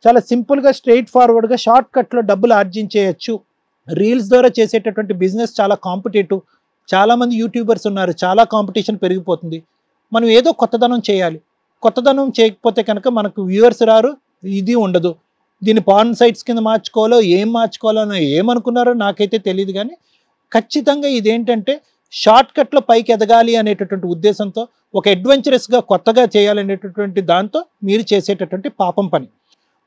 చాలా సింపుల్గా స్ట్రైట్ ఫార్వర్డ్గా షార్ట్ కట్లో డబ్బులు ఆర్జించేయచ్చు. రీల్స్ ద్వారా చేసేటటువంటి బిజినెస్ చాలా కాంపిటేటివ్. చాలామంది యూట్యూబర్స్ ఉన్నారు, చాలా కాంపిటీషన్ పెరిగిపోతుంది. మనం ఏదో కొత్తదనం చేయాలి. కొత్తదనం చేయకపోతే కనుక మనకు వ్యూవర్స్ రారు, ఇది ఉండదు. దీన్ని పాన్ సైట్స్ కింద మార్చుకోవాలో ఏం మార్చుకోవాలో ఏమనుకున్నారో నాకైతే తెలియదు. కానీ ఖచ్చితంగా ఇదేంటంటే షార్ట్ కట్లో పైకి ఎదగాలి అనేటటువంటి ఉద్దేశంతో ఒక అడ్వెంచరస్గా కొత్తగా చేయాలనేటటువంటి దాంతో మీరు చేసేటటువంటి పాపం పని.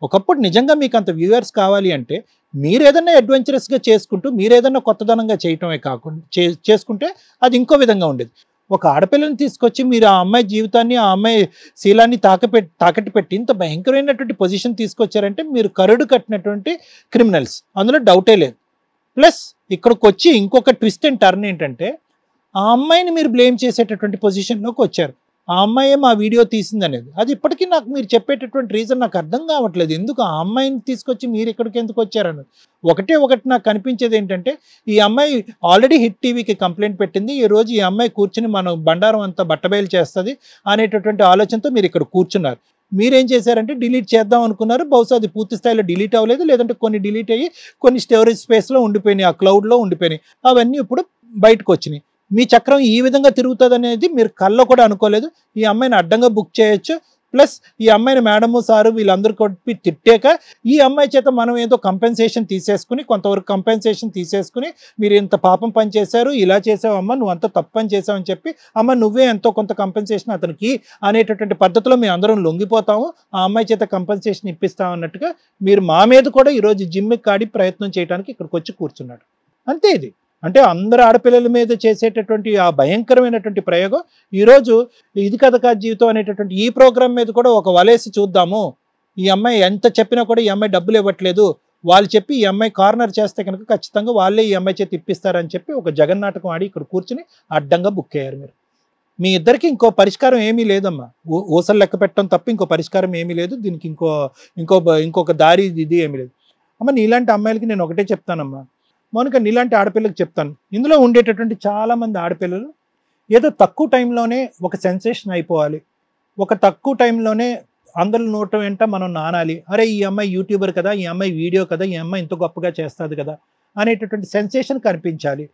ఒకప్పుడు నిజంగా మీకు అంత వ్యూవర్స్ కావాలి అంటే మీరు ఏదన్నా అడ్వెంచరస్గా చేసుకుంటూ మీరు ఏదన్నా కొత్తదనంగా చేయటమే కాకుండా చేసుకుంటే అది ఇంకో విధంగా ఉండేది. ఒక ఆడపిల్లని తీసుకొచ్చి మీరు ఆ అమ్మాయి జీవితాన్ని ఆ అమ్మాయి శీలాన్ని తాకట్టు పెట్టి ఇంత భయంకరమైనటువంటి పొజిషన్ తీసుకొచ్చారంటే మీరు కరుడు కట్టినటువంటి క్రిమినల్స్, అందులో డౌటే లేదు. ప్లస్ ఇక్కడికి వచ్చి ఇంకొక ట్విస్ట్ అండ్ టర్న్ ఏంటంటే ఆ అమ్మాయిని మీరు బ్లేమ్ చేసేటటువంటి పొజిషన్లోకి వచ్చారు. ఆ అమ్మాయే మా వీడియో తీసింది అనేది. అది ఇప్పటికీ నాకు మీరు చెప్పేటటువంటి రీజన్ నాకు అర్థం కావట్లేదు. ఎందుకు ఆ అమ్మాయిని తీసుకొచ్చి మీరు ఇక్కడికి ఎందుకు వచ్చారన్నది. ఒకటి నాకు కనిపించేది ఏంటంటే ఈ అమ్మాయి ఆల్రెడీ హిట్ టీవీకి కంప్లైంట్ పెట్టింది. ఈ రోజు ఈ అమ్మాయి కూర్చుని మనం బండారం అంతా బట్టబయలు చేస్తుంది అనేటటువంటి ఆలోచనతో మీరు ఇక్కడ కూర్చున్నారు. మీరేం చేశారంటే డిలీట్ చేద్దాం అనుకున్నారు. బహుశా అది పూర్తి స్థాయిలో డిలీట్ అవ్వలేదు, లేదంటే కొన్ని డిలీట్ అయ్యి కొన్ని స్టోరేజ్ స్పేస్లో ఉండిపోయినాయి, ఆ క్లౌడ్లో ఉండిపోయినాయి. అవన్నీ ఇప్పుడు బయటకు వచ్చినాయి. మీ చక్రం ఈ విధంగా తిరుగుతుంది అనేది మీరు కల్లో కూడా అనుకోలేదు. ఈ అమ్మాయిని అడ్డంగా బుక్ చేయొచ్చు. ప్లస్ ఈ అమ్మాయిని మేడము సారు వీళ్ళందరూ కొట్టి తిట్టాక ఈ అమ్మాయి చేత మనం ఏదో కంపెన్సేషన్ తీసేసుకుని కొంతవరకు కంపెన్సేషన్ తీసేసుకుని మీరు ఇంత పాపం పని చేశారు, ఇలా చేసావు అమ్మ, నువ్వు అంత తప్పు పని చేసావు అని చెప్పి అమ్మ నువ్వే ఎంతో కొంత కంపెన్సేషన్ అతనికి అనేటటువంటి పద్ధతిలో మేము అందరం లొంగిపోతాము, ఆ అమ్మాయి చేత కంపెన్సేషన్ ఇప్పిస్తాం అన్నట్టుగా మీరు మా మీద కూడా ఈరోజు జిమ్కి కాడి ప్రయత్నం చేయడానికి ఇక్కడికి వచ్చి కూర్చున్నాడు. అంతే. ఇది అంటే అందరు ఆడపిల్లల మీద చేసేటటువంటి ఆ భయంకరమైనటువంటి ప్రయోగం ఈరోజు ఇది కథ కాదు జీవితం అనేటటువంటి ఈ ప్రోగ్రామ్ మీద కూడా ఒక వలేసి చూద్దాము. ఈ అమ్మాయి ఎంత చెప్పినా కూడా ఈ అమ్మాయి డబ్బులు ఇవ్వట్లేదు, వాళ్ళు చెప్పి ఈ అమ్మాయి కార్నర్ చేస్తే కనుక ఖచ్చితంగా వాళ్ళే ఈ అమ్మాయి చేతి ఇప్పిస్తారని చెప్పి ఒక జగన్నాటకం ఆడి ఇక్కడ కూర్చుని అడ్డంగా బుక్ అయ్యారు మీరు. మీ ఇద్దరికి ఇంకో పరిష్కారం ఏమీ లేదమ్మా. ఊసలు లెక్క పెట్టడం తప్ప ఇంకో పరిష్కారం ఏమీ లేదు. దీనికి ఇంకొక దారి ఇది ఏమీ లేదు. అమ్మ నీలాంటి అమ్మాయిలకి నేను ఒకటే చెప్తానమ్మా, మౌనిక నీలాంటి ఆడపిల్లకి చెప్తాను, ఇందులో ఉండేటటువంటి చాలామంది ఆడపిల్లలు ఏదో తక్కువ టైంలోనే ఒక సెన్సేషన్ అయిపోవాలి, ఒక తక్కువ టైంలోనే అందరి నోట వెంట మనం నానాలి, అరే ఈ అమ్మాయి యూట్యూబర్ కదా, ఈ అమ్మాయి వీడియో కదా, ఈ అమ్మాయి ఇంత గొప్పగా చేస్తుంది కదా అనేటటువంటి సెన్సేషన్ కనిపించాలి.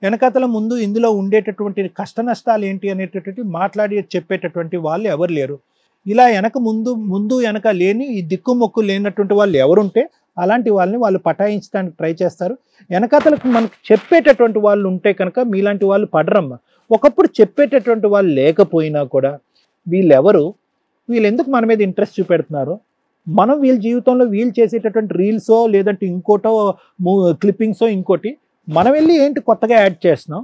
వెనకతల ముందు ఇందులో ఉండేటటువంటి కష్ట నష్టాలు ఏంటి అనేటటువంటి మాట్లాడి చెప్పేటటువంటి వాళ్ళు ఎవరు లేరు. ఇలా ముందు వెనక లేని ఈ దిక్కుమొక్కు లేనటువంటి వాళ్ళు ఎవరుంటే అలాంటి వాళ్ళని వాళ్ళు పటాయించడానికి ట్రై చేస్తారు. వెనకతలకు మనకు చెప్పేటటువంటి వాళ్ళు ఉంటే కనుక మీలాంటి వాళ్ళు పడరమ్మ. ఒకప్పుడు చెప్పేటటువంటి వాళ్ళు లేకపోయినా కూడా వీళ్ళు ఎందుకు మన మీద ఇంట్రెస్ట్ చూపెడుతున్నారు, మనం వీళ్ళ జీవితంలో వీళ్ళు చేసేటటువంటి రీల్సో లేదంటే ఇంకోటో క్లిప్పింగ్సో ఇంకోటి మనం వెళ్ళి ఏంటి కొత్తగా యాడ్ చేస్తున్నాం,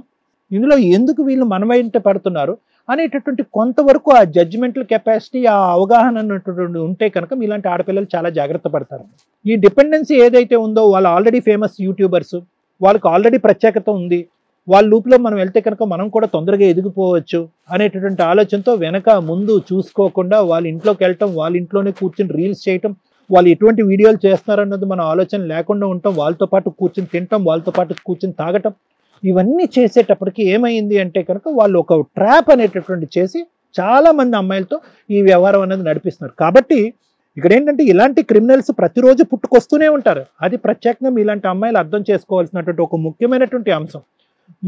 ఇందులో ఎందుకు వీళ్ళు మన వెంట పడుతున్నారు అనేటటువంటి కొంతవరకు ఆ జడ్జిమెంటల్ కెపాసిటీ ఆ అవగాహన అన్నటువంటి ఉంటే కనుక మీలాంటి ఆడపిల్లలు చాలా జాగ్రత్త పడతారు. ఈ డిపెండెన్సీ ఏదైతే ఉందో వాళ్ళు ఆల్రెడీ ఫేమస్ యూట్యూబర్స్, వాళ్ళకి ఆల్రెడీ ప్రత్యేకత ఉంది, వాళ్ళ లూప్లో మనం వెళ్తే కనుక మనం కూడా తొందరగా ఎదిగిపోవచ్చు అనేటటువంటి ఆలోచనతో వెనక ముందు చూసుకోకుండా వాళ్ళ ఇంట్లోకి వెళ్ళటం, వాళ్ళ ఇంట్లోనే కూర్చొని రీల్స్ చేయటం, వాళ్ళు ఎటువంటి వీడియోలు చేస్తున్నారన్నది మన ఆలోచన లేకుండా ఉండటం, వాళ్ళతో పాటు కూర్చొని తినటం, వాళ్ళతో పాటు కూర్చొని తాగటం, ఇవన్నీ చేసేటప్పటికి ఏమైంది అంటే కనుక వాళ్ళు ఒక ట్రాప్ అనేటటువంటి చేసి చాలామంది అమ్మాయిలతో ఈ వ్యవహారం అనేది నడిపిస్తున్నారు. కాబట్టి ఇక్కడ ఏంటంటే ఇలాంటి క్రిమినల్స్ ప్రతిరోజు పుట్టుకొస్తూనే ఉంటారు. అది ప్రత్యేకంగా ఇలాంటి అమ్మాయిలు అర్థం చేసుకోవాల్సినటువంటి ఒక ముఖ్యమైనటువంటి అంశం.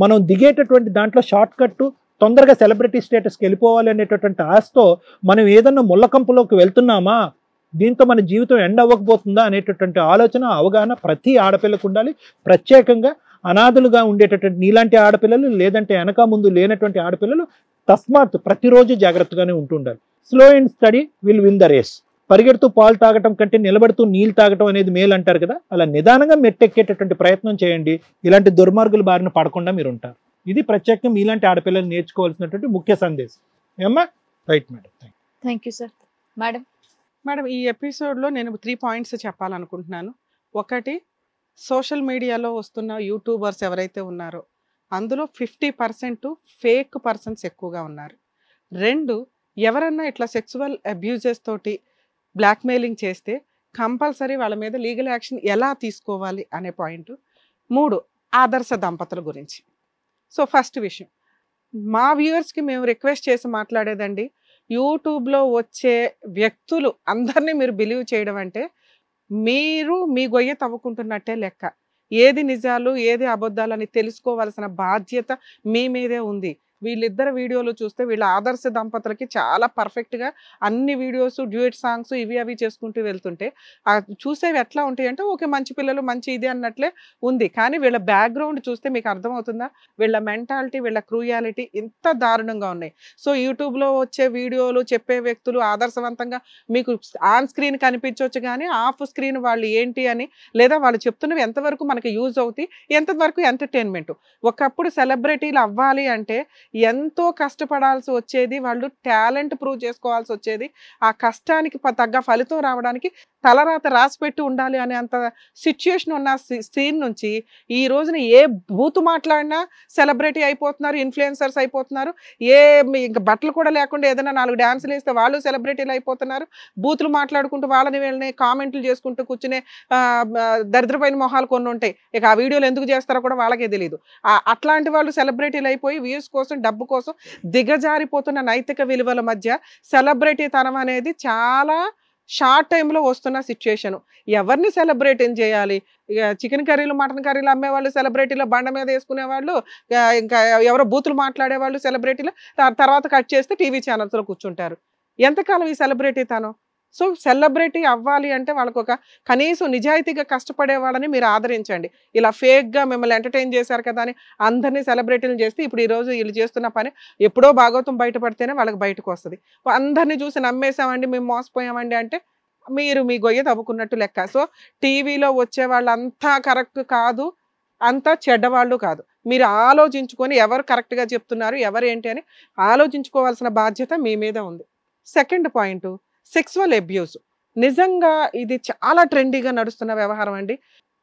మనం దిగేటటువంటి దాంట్లో షార్ట్ కట్ తొందరగా సెలబ్రిటీ స్టేటస్కి వెళ్ళిపోవాలి అనేటటువంటి ఆశతో మనం ఏదన్నా ముళ్ళకంపులోకి వెళ్తున్నామా, దీంతో మన జీవితం ఎండ్ అవ్వకపోతుందా అనేటటువంటి ఆలోచన, అవగాహన ప్రతి ఆడపిల్లకు ఉండాలి. ప్రత్యేకంగా అనాథలుగా ఉండేటటువంటి నీలాంటి ఆడపిల్లలు, లేదంటే వెనక ముందు లేనటువంటి ఆడపిల్లలు తస్మాత్ ప్రతిరోజు జాగ్రత్తగానే ఉంటుండాలి. Slow and steady will win the race. పరిగెడుతూ పాలు తాగటం కంటే నిలబడుతూ నీళ్ళు తాగటం అనేది మేలు అంటారు కదా, అలా నిదానంగా మెట్టెక్కేటటువంటి ప్రయత్నం చేయండి. ఇలాంటి దుర్మార్గుల బారిన పడకుండా మీరు ఉంటారు. ఇది ప్రత్యేకంగా మీలాంటి ఆడపిల్లలు నేర్చుకోవాల్సినటువంటి ముఖ్య సందేశం. ఏమ్మా? Right madam. Thank you sir. Madam madam, ఈ ఎపిసోడ్లో నేను 3 పాయింట్స్ చెప్పాలనుకుంటున్నాను. ఒకటి, సోషల్ మీడియాలో వస్తున్న యూట్యూబర్స్ ఎవరైతే ఉన్నారో అందులో 50% ఫేక్ పర్సన్స్ ఎక్కువగా ఉన్నారు. 2, ఎవరన్నా ఇట్లా సెక్సువల్ అబ్యూజెస్ తోటి బ్లాక్మెయిలింగ్ చేస్తే కంపల్సరీ వాళ్ళ మీద లీగల్ యాక్షన్ ఎలా తీసుకోవాలి అనే పాయింట్. 3, ఆదర్శ దంపతుల గురించి. సో ఫస్ట్ విషయం, మా వ్యూవర్స్కి మేము రిక్వెస్ట్ చేసి మాట్లాడేదండి, యూట్యూబ్లో వచ్చే వ్యక్తులు అందరినీ మీరు బిలీవ్ చేయడం అంటే మీరు మీ గొయ్య తవ్వుకుంటున్నట్టే లెక్క. ఏది నిజాలు ఏది అబద్ధాలు అని తెలుసుకోవాల్సిన బాధ్యత మీ మీదే ఉంది. వీళ్ళిద్దరు వీడియోలు చూస్తే వీళ్ళ ఆదర్శ దంపతులకి చాలా పర్ఫెక్ట్గా అన్ని వీడియోస్, డ్యూయట్ సాంగ్స్ ఇవి అవి చేసుకుంటూ వెళ్తుంటే చూసేవి ఎట్లా ఉంటాయి అంటే ఓకే మంచి పిల్లలు మంచి ఇది అన్నట్లే ఉంది. కానీ వీళ్ళ బ్యాక్గ్రౌండ్ చూస్తే మీకు అర్థమవుతుందా, వీళ్ళ మెంటాలిటీ, వీళ్ళ క్రూయాలిటీ ఇంత దారుణంగా ఉన్నాయి. సో యూట్యూబ్లో వచ్చే వీడియోలు చెప్పే వ్యక్తులు ఆదర్శవంతంగా మీకు ఆన్ స్క్రీన్ కనిపించవచ్చు, కానీ ఆఫ్ స్క్రీన్ వాళ్ళు ఏంటి అని, లేదా వాళ్ళు చెప్తున్నవి ఎంతవరకు మనకి యూజ్ అవుతాయి, ఎంతవరకు ఎంటర్టైన్మెంట్. ఒకప్పుడు సెలబ్రిటీలు అవ్వాలి అంటే ఎంతో కష్టపడాల్సి వచ్చేది, వాళ్ళు టాలెంట్ ప్రూవ్ చేసుకోవాల్సి వచ్చేది. ఆ కష్టానికి తగ్గ ఫలితం రావడానికి తలరాత రాసిపెట్టి ఉండాలి అనే అంత సిచ్యుయేషన్ ఉన్న సీన్ నుంచి ఈ రోజున ఏ బూతు మాట్లాడినా సెలబ్రిటీ అయిపోతున్నారు, ఇన్ఫ్లుయెన్సర్స్ అయిపోతున్నారు. ఇంకా బట్టలు కూడా లేకుండా ఏదైనా 4 డ్యాన్సులు వేస్తే వాళ్ళు సెలబ్రిటీలు అయిపోతున్నారు. బూతులు మాట్లాడుకుంటూ వాళ్ళని వీళ్ళని కామెంట్లు చేసుకుంటూ కూర్చునే దరిద్రపైన మొహాలు కొన్ని ఉంటాయి. ఇక ఆ వీడియోలు ఎందుకు చేస్తారో కూడా వాళ్ళకే తెలియదు. అట్లాంటి వాళ్ళు సెలబ్రిటీలు అయిపోయి వ్యూస్ కోసం, డబ్బు కోసం దిగజారిపోతున్న నైతిక విలువల మధ్య సెలబ్రిటీ తనం అనేది చాలా షార్ట్ టైంలో వస్తున్న సిచ్యుయేషన్. ఎవరిని సెలబ్రేట్ చేయాలి? ఇక చికెన్ కర్రీలు, మటన్ కర్రీలు అమ్మేవాళ్ళు సెలబ్రిటీలో, బండ మీద వేసుకునేవాళ్ళు, ఇంకా ఎవరో బూతులు మాట్లాడేవాళ్ళు సెలబ్రిటీలు, తర్వాత కట్ చేస్తే టీవీ ఛానల్స్లో కూర్చుంటారు. ఎంతకాలం ఈ సెలబ్రిటీ తనం? సో సెలబ్రిటీ అవ్వాలి అంటే వాళ్ళకు ఒక కనీసం నిజాయితీగా కష్టపడే వాళ్ళని మీరు ఆదరించండి. ఇలా ఫేక్గా మిమ్మల్ని ఎంటర్టైన్ చేశారు కదా అని అందరినీ సెలబ్రిటీలు చేస్తే ఇప్పుడు ఈరోజు వీళ్ళు చేస్తున్న పని ఎప్పుడో భాగవతం బయటపడితేనే వాళ్ళకి బయటకు వస్తుంది. అందరినీ చూసి నమ్మేసామండి, మేము మోసపోయామండి అంటే మీరు మీ గొయ్య తవ్వుకున్నట్టు లెక్క. సో టీవీలో వచ్చే వాళ్ళంతా కరెక్ట్ కాదు, అంతా చెడ్డవాళ్ళు కాదు. మీరు ఆలోచించుకొని ఎవరు కరెక్ట్గా చెప్తున్నారు, ఎవరు ఏంటి అని ఆలోచించుకోవాల్సిన బాధ్యత మీ మీద ఉంది. Second point, sexual abuse. నిజంగా ఇది చాలా ట్రెండీగా నడుస్తున్న వ్యవహారం అండి.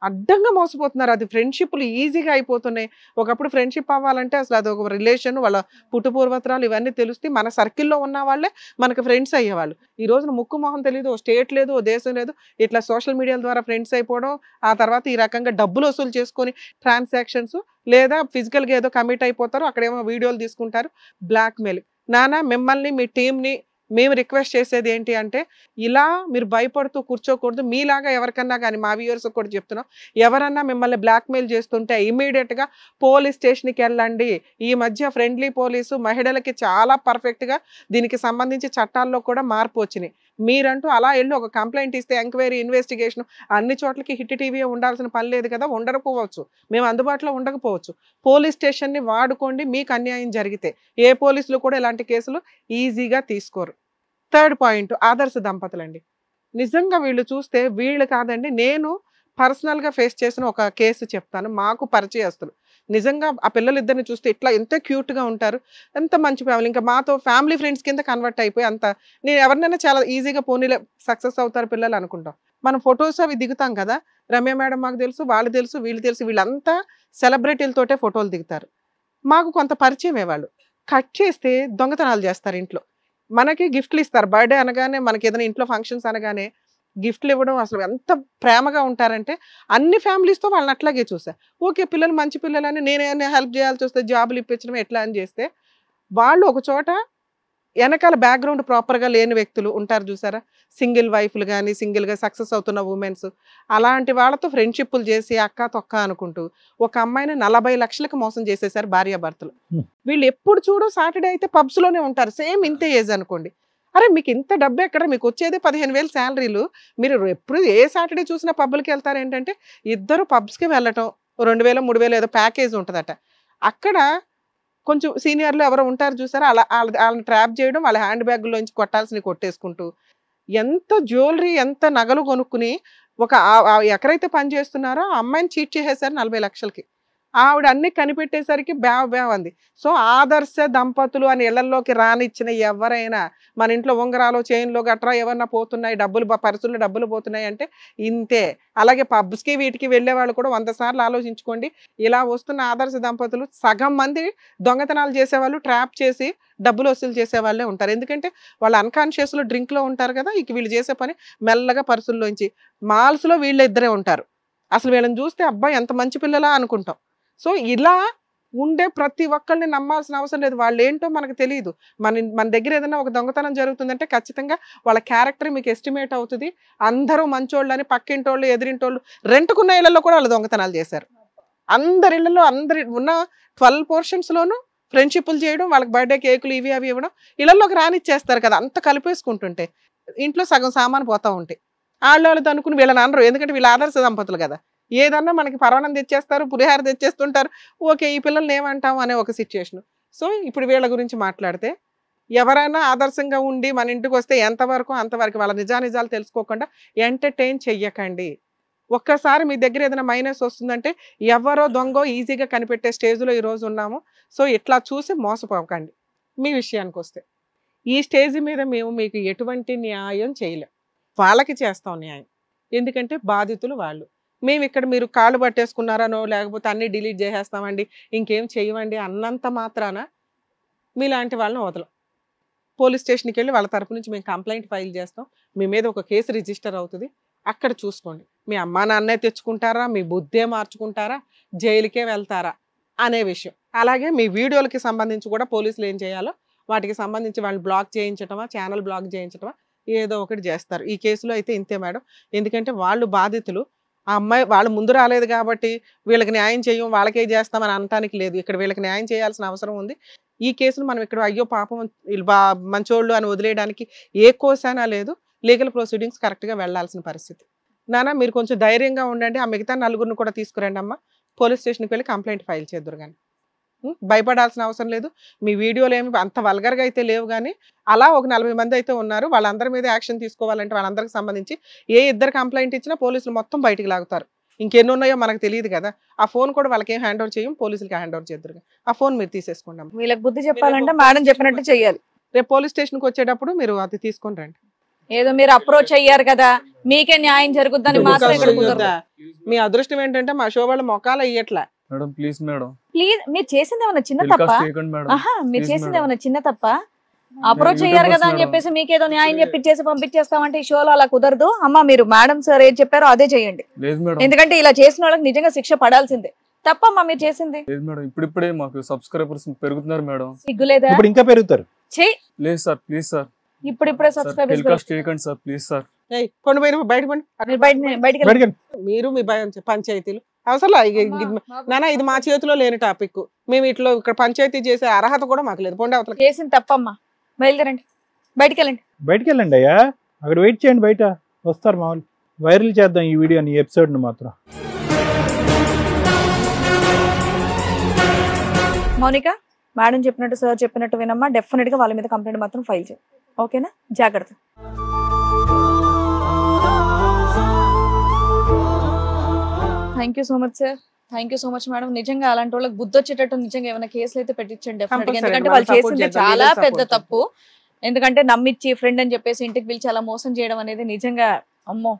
అడ్డంగా మోసపోతున్నారు. అది ఫ్రెండ్షిప్లు ఈజీగా అయిపోతున్నాయి. ఒకప్పుడు ఫ్రెండ్షిప్ అవ్వాలంటే అసలు అది ఒక రిలేషన్, వాళ్ళ పుట్టుపూర్వత్రాలు ఇవన్నీ తెలుస్తే మన సర్కిల్లో ఉన్న వాళ్ళే మనకు ఫ్రెండ్స్ అయ్యేవాళ్ళు. ఈ రోజున ముక్కు మొహం తెలియదు, ఓ స్టేట్ లేదు, ఓ దేశం లేదు, ఇట్లా సోషల్ మీడియాల ద్వారా ఫ్రెండ్స్ అయిపోవడం, ఆ తర్వాత ఈ రకంగా డబ్బులు వసూలు చేసుకొని ట్రాన్సాక్షన్స్, లేదా ఫిజికల్గా ఏదో కమిట్ అయిపోతారు, అక్కడేమో వీడియోలు తీసుకుంటారు, బ్లాక్మెయిల్. నానా మిమ్మల్ని మీ టీంని మేము రిక్వెస్ట్ చేసేది ఏంటి అంటే ఇలా మీరు భయపడుతూ కూర్చోకూడదు. మీలాగా ఎవరికన్నా కానీ మా వ్యూవర్స్ కూడా చెప్తున్నాం, ఎవరన్నా మిమ్మల్ని బ్లాక్మెయిల్ చేస్తుంటే ఇమీడియట్గా పోలీస్ స్టేషన్కి వెళ్ళండి. ఈ మధ్య ఫ్రెండ్లీ పోలీసు మహిళలకి చాలా పర్ఫెక్ట్గా దీనికి సంబంధించి చట్టాల్లో కూడా మార్పు వచ్చినాయి. మీరంటూ అలా వెళ్ళి ఒక కంప్లైంట్ ఇస్తే ఎంక్వైరీ, ఇన్వెస్టిగేషన్ అన్ని చోట్లకి హిట్ టీవీ ఉండాల్సిన పని లేదు కదా, ఉండకపోవచ్చు, మేము అందుబాటులో ఉండకపోవచ్చు. పోలీస్ స్టేషన్ని వాడుకోండి మీకు అన్యాయం జరిగితే. ఏ పోలీసులు కూడా ఇలాంటి కేసులు ఈజీగా తీసుకోరు. థర్డ్ పాయింట్, ఆదర్శ దంపతులండి. నిజంగా వీళ్ళు చూస్తే వీళ్ళు కాదండి, నేను పర్సనల్గా ఫేస్ చేసిన ఒక కేసు చెప్తాను. మాకు పరిచయస్తులు నిజంగా ఆ పిల్లలిద్దరిని చూస్తే ఇట్లా ఎంత క్యూట్గా ఉంటారు, ఎంత మంచి ఫ్యామిలీ, ఇంకా మాతో ఫ్యామిలీ ఫ్రెండ్స్ కింద కన్వర్ట్ అయిపోయి అంత నేను ఎవరినైనా చాలా ఈజీగా పోనీలే సక్సెస్ అవుతారు పిల్లలు అనుకుంటాం. మనం ఫొటోస్ అవి దిగుతాం కదా, రమ్య మేడం మాకు తెలుసు, వాళ్ళు తెలుసు, వీళ్ళు తెలుసు, వీళ్ళంతా సెలబ్రిటీలతోటే ఫోటోలు దిగుతారు. మాకు కొంత పరిచయమే. వాళ్ళు కట్ చేస్తే దొంగతనాలు చేస్తారు ఇంట్లో. మనకి గిఫ్ట్లు ఇస్తారు, బర్త్డే అనగానే మనకి ఏదైనా ఇంట్లో ఫంక్షన్స్ అనగానే గిఫ్ట్లు ఇవ్వడం, అసలు ఎంత ప్రేమగా ఉంటారంటే అన్ని ఫ్యామిలీస్తో వాళ్ళని అట్లాగే చూసా. ఓకే పిల్లలు మంచి పిల్లలని నేనే హెల్ప్ చేయాల్సి వస్తే జాబులు ఇప్పించడం ఎట్లా అని చేస్తే వాళ్ళు ఒక చోట వెనకాల బ్యాక్గ్రౌండ్ ప్రాపర్గా లేని వ్యక్తులు ఉంటారు చూసారా, సింగిల్ వైఫ్లు కానీ సింగిల్గా సక్సెస్ అవుతున్న ఉమెన్స్, అలాంటి వాళ్ళతో ఫ్రెండ్షిప్లు చేసి అక్క తొక్క అనుకుంటూ ఒక అమ్మాయిని 40 లక్షలకు మోసం చేసేసారు భార్యాభర్తలు. వీళ్ళు ఎప్పుడు చూడు సాటర్డే అయితే పబ్స్లోనే ఉంటారు, సేమ్ ఇంతే ఏజ్ అనుకోండి. అరే మీకు ఇంత డబ్బు ఎక్కడ, మీకు వచ్చేది 15,000 శాలరీలు, మీరు ఎప్పుడు ఏ సాటర్డే చూసినా పబ్బులకి వెళ్తారు. ఏంటంటే ఇద్దరు పబ్స్కి వెళ్ళటం, 2,000 3,000 ఏదో ప్యాకేజ్ ఉంటుందట. అక్కడ కొంచెం సీనియర్లు ఎవరో ఉంటారు చూసారా, వాళ్ళని ట్రాప్ చేయడం, వాళ్ళ హ్యాండ్ బ్యాగ్లోంచి కొట్టాల్సినవి కొట్టేసుకుంటూ ఎంత జ్యువెలరీ ఎంత నగలు కొనుక్కుని ఎక్కడైతే పని చేస్తున్నారో ఆ అమ్మాయిని చీట్ చేసేసారు 40 లక్షలకి. ఆవిడ అన్ని కనిపెట్టేసరికి బ్యావ్ అంది. సో ఆదర్శ దంపతులు అని ఇళ్లలోకి రానిచ్చిన ఎవరైనా, మన ఇంట్లో ఉంగరాలు చైన్లు గట్రా ఏమన్నా పోతున్నాయి, డబ్బులు పర్సుల్లో డబ్బులు పోతున్నాయి అంటే ఇంతే. అలాగే పబ్స్కి వీటికి వెళ్ళే వాళ్ళు కూడా 100 సార్లు ఆలోచించుకోండి. ఇలా వస్తున్న ఆదర్శ దంపతులు సగం మంది దొంగతనాలు చేసేవాళ్ళు, ట్రాప్ చేసి డబ్బులు వసూలు చేసే వాళ్ళే ఉంటారు. ఎందుకంటే వాళ్ళు అన్కాన్షియస్లో డ్రింక్లో ఉంటారు కదా, ఇక వీళ్ళు చేసే పని మెల్లగా పర్సుల్లోంచి. మాల్స్లో వీళ్ళు ఇద్దరే ఉంటారు, అసలు వీళ్ళని చూస్తే అబ్బాయి ఎంత మంచి పిల్లలా అనుకుంటాం. సో ఇలా ఉండే ప్రతి ఒక్కరిని నమ్మాల్సిన అవసరం లేదు, వాళ్ళు ఏంటో మనకు తెలియదు. మన దగ్గర ఏదైనా ఒక దొంగతనం జరుగుతుందంటే ఖచ్చితంగా వాళ్ళ క్యారెక్టర్ మీకు ఎస్టిమేట్ అవుతుంది. అందరూ మంచోళ్ళని, పక్కింటోళ్ళు ఎదిరింటోళ్ళు, రెంట్కున్న ఇళ్లలో కూడా వాళ్ళు దొంగతనాలు చేశారు. అందరి ఇళ్లలో అందరి ఉన్న 12 పోర్షన్స్లోనూ ఫ్రెండ్షిప్లు చేయడం, వాళ్ళకి బర్త్డే కేకులు ఇవి అవి ఇవ్వడం, ఇళ్లలోకి రానిచ్చేస్తారు కదా. అంత కలిపేసుకుంటుంటే ఇంట్లో సగం సామాను పోతూ ఉంటాయి. వాళ్ళతో అనుకుని వీళ్ళని అనరు, ఎందుకంటే వీళ్ళ ఆదర్శ దంపతులు కదా. ఏదన్నా మనకి పరవాణం తెచ్చేస్తారు, పులిహార తెచ్చేస్తుంటారు, ఓకే ఈ పిల్లల్ని ఏమంటాం అనే ఒక సిచ్యుయేషన్. సో ఇప్పుడు వీళ్ళ గురించి మాట్లాడితే, ఎవరైనా ఆదర్శంగా ఉండి మన ఇంటికి వస్తే ఎంతవరకు అంతవరకు, వాళ్ళ నిజానిజాలు తెలుసుకోకుండా ఎంటర్టైన్ చెయ్యకండి. ఒక్కసారి మీ దగ్గర ఏదైనా మైనస్ వస్తుందంటే ఎవరో దొంగో ఈజీగా కనిపెట్టే స్టేజ్లో ఈరోజు ఉన్నాము. సో ఇట్లా చూసి మోసపోకండి. మీ విషయానికి వస్తే ఈ స్టేజ్ మీద మేము మీకు ఎటువంటి న్యాయం చేయలేం, వాళ్ళకి చేస్తాం న్యాయం. ఎందుకంటే బాధితులు వాళ్ళు. మేము ఇక్కడ మీరు కాళ్ళు పట్టేసుకున్నారనో లేకపోతే అన్నీ డిలీట్ చేసేస్తామండి, ఇంకేం చేయమండి అన్నంత మాత్రాన మీలాంటి వాళ్ళని వదలం. పోలీస్ స్టేషన్కి వెళ్ళి వాళ్ళ తరపు నుంచి మేము కంప్లైంట్ ఫైల్ చేస్తాం, మీ మీద ఒక కేసు రిజిస్టర్ అవుతుంది. అక్కడ చూసుకోండి, మీ అమ్మా నాన్నే తెచ్చుకుంటారా, మీ బుద్ధే మార్చుకుంటారా, జైలుకే వెళ్తారా అనే విషయం. అలాగే మీ వీడియోలకి సంబంధించి కూడా పోలీసులు ఏం చేయాలో వాటికి సంబంధించి వాళ్ళు బ్లాక్ చేయించటమా, ఛానల్ బ్లాక్ చేయించటమా, ఏదో ఒకటి చేస్తారు. ఈ కేసులో అయితే ఇంతే మేడం. ఎందుకంటే వాళ్ళు బాధితులు, ఆ అమ్మాయి వాళ్ళు ముందు రాలేదు కాబట్టి వీళ్ళకి న్యాయం చేయం, వాళ్ళకే చేస్తామని అనటానికి లేదు. ఇక్కడ వీళ్ళకి న్యాయం చేయాల్సిన అవసరం ఉంది. ఈ కేసును మనం ఇక్కడ అయ్యో పాపం వీళ్ళు మంచోళ్ళు అని వదిలేయడానికి ఏ కోసానా లేదు. లీగల్ ప్రొసీడింగ్స్ కరెక్ట్గా వెళ్లాల్సిన పరిస్థితి. నాన్న మీరు కొంచెం ధైర్యంగా ఉండండి, ఆ మిగతా నలుగురిని కూడా తీసుకురండి అమ్మ, పోలీస్ స్టేషన్కి వెళ్ళి కంప్లైంట్ ఫైల్ చేద్దురు. కానీ భయపడాల్సిన అవసరం లేదు. మీ వీడియోలు ఏమి అంత వల్గర్గా అయితే లేవు, కానీ అలా ఒక 40 మంది అయితే ఉన్నారు. వాళ్ళందరి మీద యాక్షన్ తీసుకోవాలంటే వాళ్ళందరికి సంబంధించి ఏ ఇద్దరు కంప్లైంట్ ఇచ్చినా పోలీసులు మొత్తం బయటికి లాగుతారు. ఇంకెన్ని ఉన్నాయో మనకు తెలియదు కదా. ఆ ఫోన్ కూడా వాళ్ళకి ఏం హ్యాండ్ ఓవర్ చేయం, పోలీసులకి హ్యాండ్ ఓవర్ చేద్దరు. ఆ ఫోన్ మీరు తీసేసుకోండి. వీళ్ళకి బుద్ధి చెప్పాలంటే మేడం చెప్పినట్టు చెయ్యాలి. రేపు పోలీస్ స్టేషన్కి వచ్చేటప్పుడు మీరు అది తీసుకొని రండి. ఏదో మీరు అప్రోచ్ అయ్యారు కదా, మీకే న్యాయం జరుగుద్దని మాత్రం ఇక్కడ కుదరదు. మీ అదృష్టం ఏంటంటే మా షో వాళ్ళ మొఖాలు అయ్యట్లా. మేడం ప్లీజ్ మేడం, ప్లీజ్ మీరు చేసింది ఏమన్నా చిన్న తప్ప? మీరు చేసింది ఏమన్నా చిన్న తప్ప? అప్రోచ్ అయ్యారు కదా అని చెప్పేసి మీకేదో న్యాయం చెప్పించేసి పంపించేస్తామంటే ఈ షోలో అలా కుదరదు అమ్మా. మీరు మేడం సార్ ఏం చెప్పారో అదే చేయండి, ఎందుకంటే ఇలా చేసిన వాళ్ళకి నిజంగా శిక్ష పడాల్సిందే. తప్పమ్మా మీరు చేసింది. ఇప్పుడిప్పుడే మాకు సబ్స్క్రైబర్స్ పెరుగుతున్నారు మేడం. సిగ్గులేదా? ఇప్పుడు ఇంకా పెరుగుతారు. లేదు సార్ ప్లీజ్ సార్, ఇప్పుడిప్పుడే సబ్స్క్రైబర్స్ చేయకండి సార్ ప్లీజ్ సార్. బయటకి మీరు మీ పంచాయతీలు అవసరం నానా, ఇది మా చేతిలో లేని టాపిక్. మేము ఇట్లా ఇక్కడ పంచాయతీ చేసే అర్హత కూడా మాకు లేదు. పొండి అవతల చేసింది తప్పమ్మా, బయలుదేరండి, బయటికి వెళ్ళండి అయ్యా. అక్కడ వెయిట్ చేయండి, బయట వస్తారు మామూలు. వైరల్ చేద్దాం ఈ వీడియోని, ఈ ఎపిసోడ్ని మాత్రం. మౌనిక మేడం చెప్పినట్టు సార్ చెప్పినట్టు వినమ్మా. డెఫినెట్ గా వాళ్ళ మీద కంప్లైంట్ మాత్రం ఫైల్ చేయి, ఓకేనా? జాగ్రత్త. Thank you so much sir, thank you so much madam. నిజంగా అలాంటి వాళ్ళకి బుద్ధి వచ్చేటట్టు నిజంగా ఏమైనా కేసులు అయితే పెట్టించండి డెఫినెట్ గా. ఎందుకంటే వాళ్ళు చేసింది చాలా పెద్ద తప్పు. ఎందుకంటే నమ్మిచ్చి ఫ్రెండ్ అని చెప్పేసి ఇంటికి పిలిచి అలా మోసం చేయడం అనేది నిజంగా అమ్మో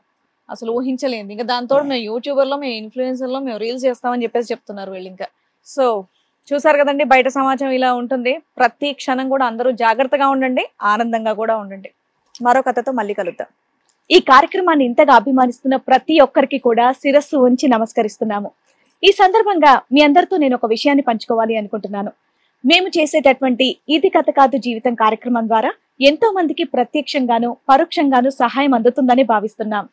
అసలు ఊహించలేదు. ఇంకా దాంతో మేము యూట్యూబర్లో, మేము ఇన్ఫ్లుయెన్సర్లో మేము రీల్స్ చేస్తామని చెప్పేసి చెప్తున్నారు వీళ్ళు. ఇంకా సో చూసారు కదండి, బయట సమాజం ఇలా ఉంటుంది. ప్రతి క్షణం కూడా అందరూ జాగ్రత్తగా ఉండండి, ఆనందంగా కూడా ఉండండి. మరో కథతో మళ్ళీ కలుద్దాం. ఈ కార్యక్రమాన్ని ఇంతగా అభిమానిస్తున్న ప్రతి ఒక్కరికి కూడా శిరస్సు ఉంచి నమస్కరిస్తున్నాము. ఈ సందర్భంగా మీ అందరితో నేను ఒక విషయాన్ని పంచుకోవాలి అనుకుంటున్నాను. మేము చేసేటటువంటి ఇది కథ కాదు జీవితం కార్యక్రమం ద్వారా ఎంతో మందికి ప్రత్యక్షంగాను పరోక్షంగాను సహాయం అందుతుందని భావిస్తున్నాం.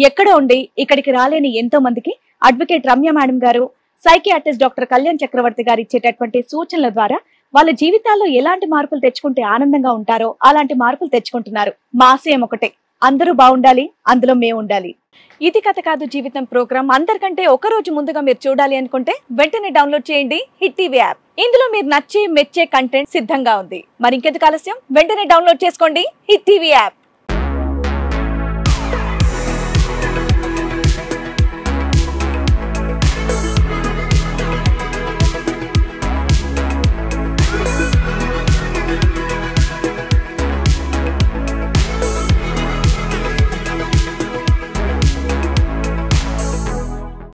ఎక్కడ ఉండి ఇక్కడికి రాలేని ఎంతో మందికి అడ్వకేట్ రమ్య మేడం గారు, సైకియాట్రిస్ట్ డాక్టర్ కళ్యాణ్ చక్రవర్తి గారు ఇచ్చేటటువంటి సూచనల ద్వారా వాళ్ళ జీవితాల్లో ఎలాంటి మార్పులు తెచ్చుకుంటే ఆనందంగా ఉంటారో అలాంటి మార్పులు తెచ్చుకుంటున్నారు. మా ఆశయం ఒకటే, అందరూ బాగుండాలి, అందులో మేము ఉండాలి. ఇది కథ కాదు జీవితం ప్రోగ్రామ్ అందరికంటే ఒక రోజు ముందుగా మీరు చూడాలి అనుకుంటే వెంటనే డౌన్లోడ్ చేయండి హిట్ టీవీ యాప్. ఇందులో మీరు నచ్చే మెచ్చే కంటెంట్ సిద్ధంగా ఉంది. మరి ఇంకెందుకు ఆలస్యం, వెంటనే డౌన్లోడ్ చేసుకోండి హిట్ టీవీ యాప్.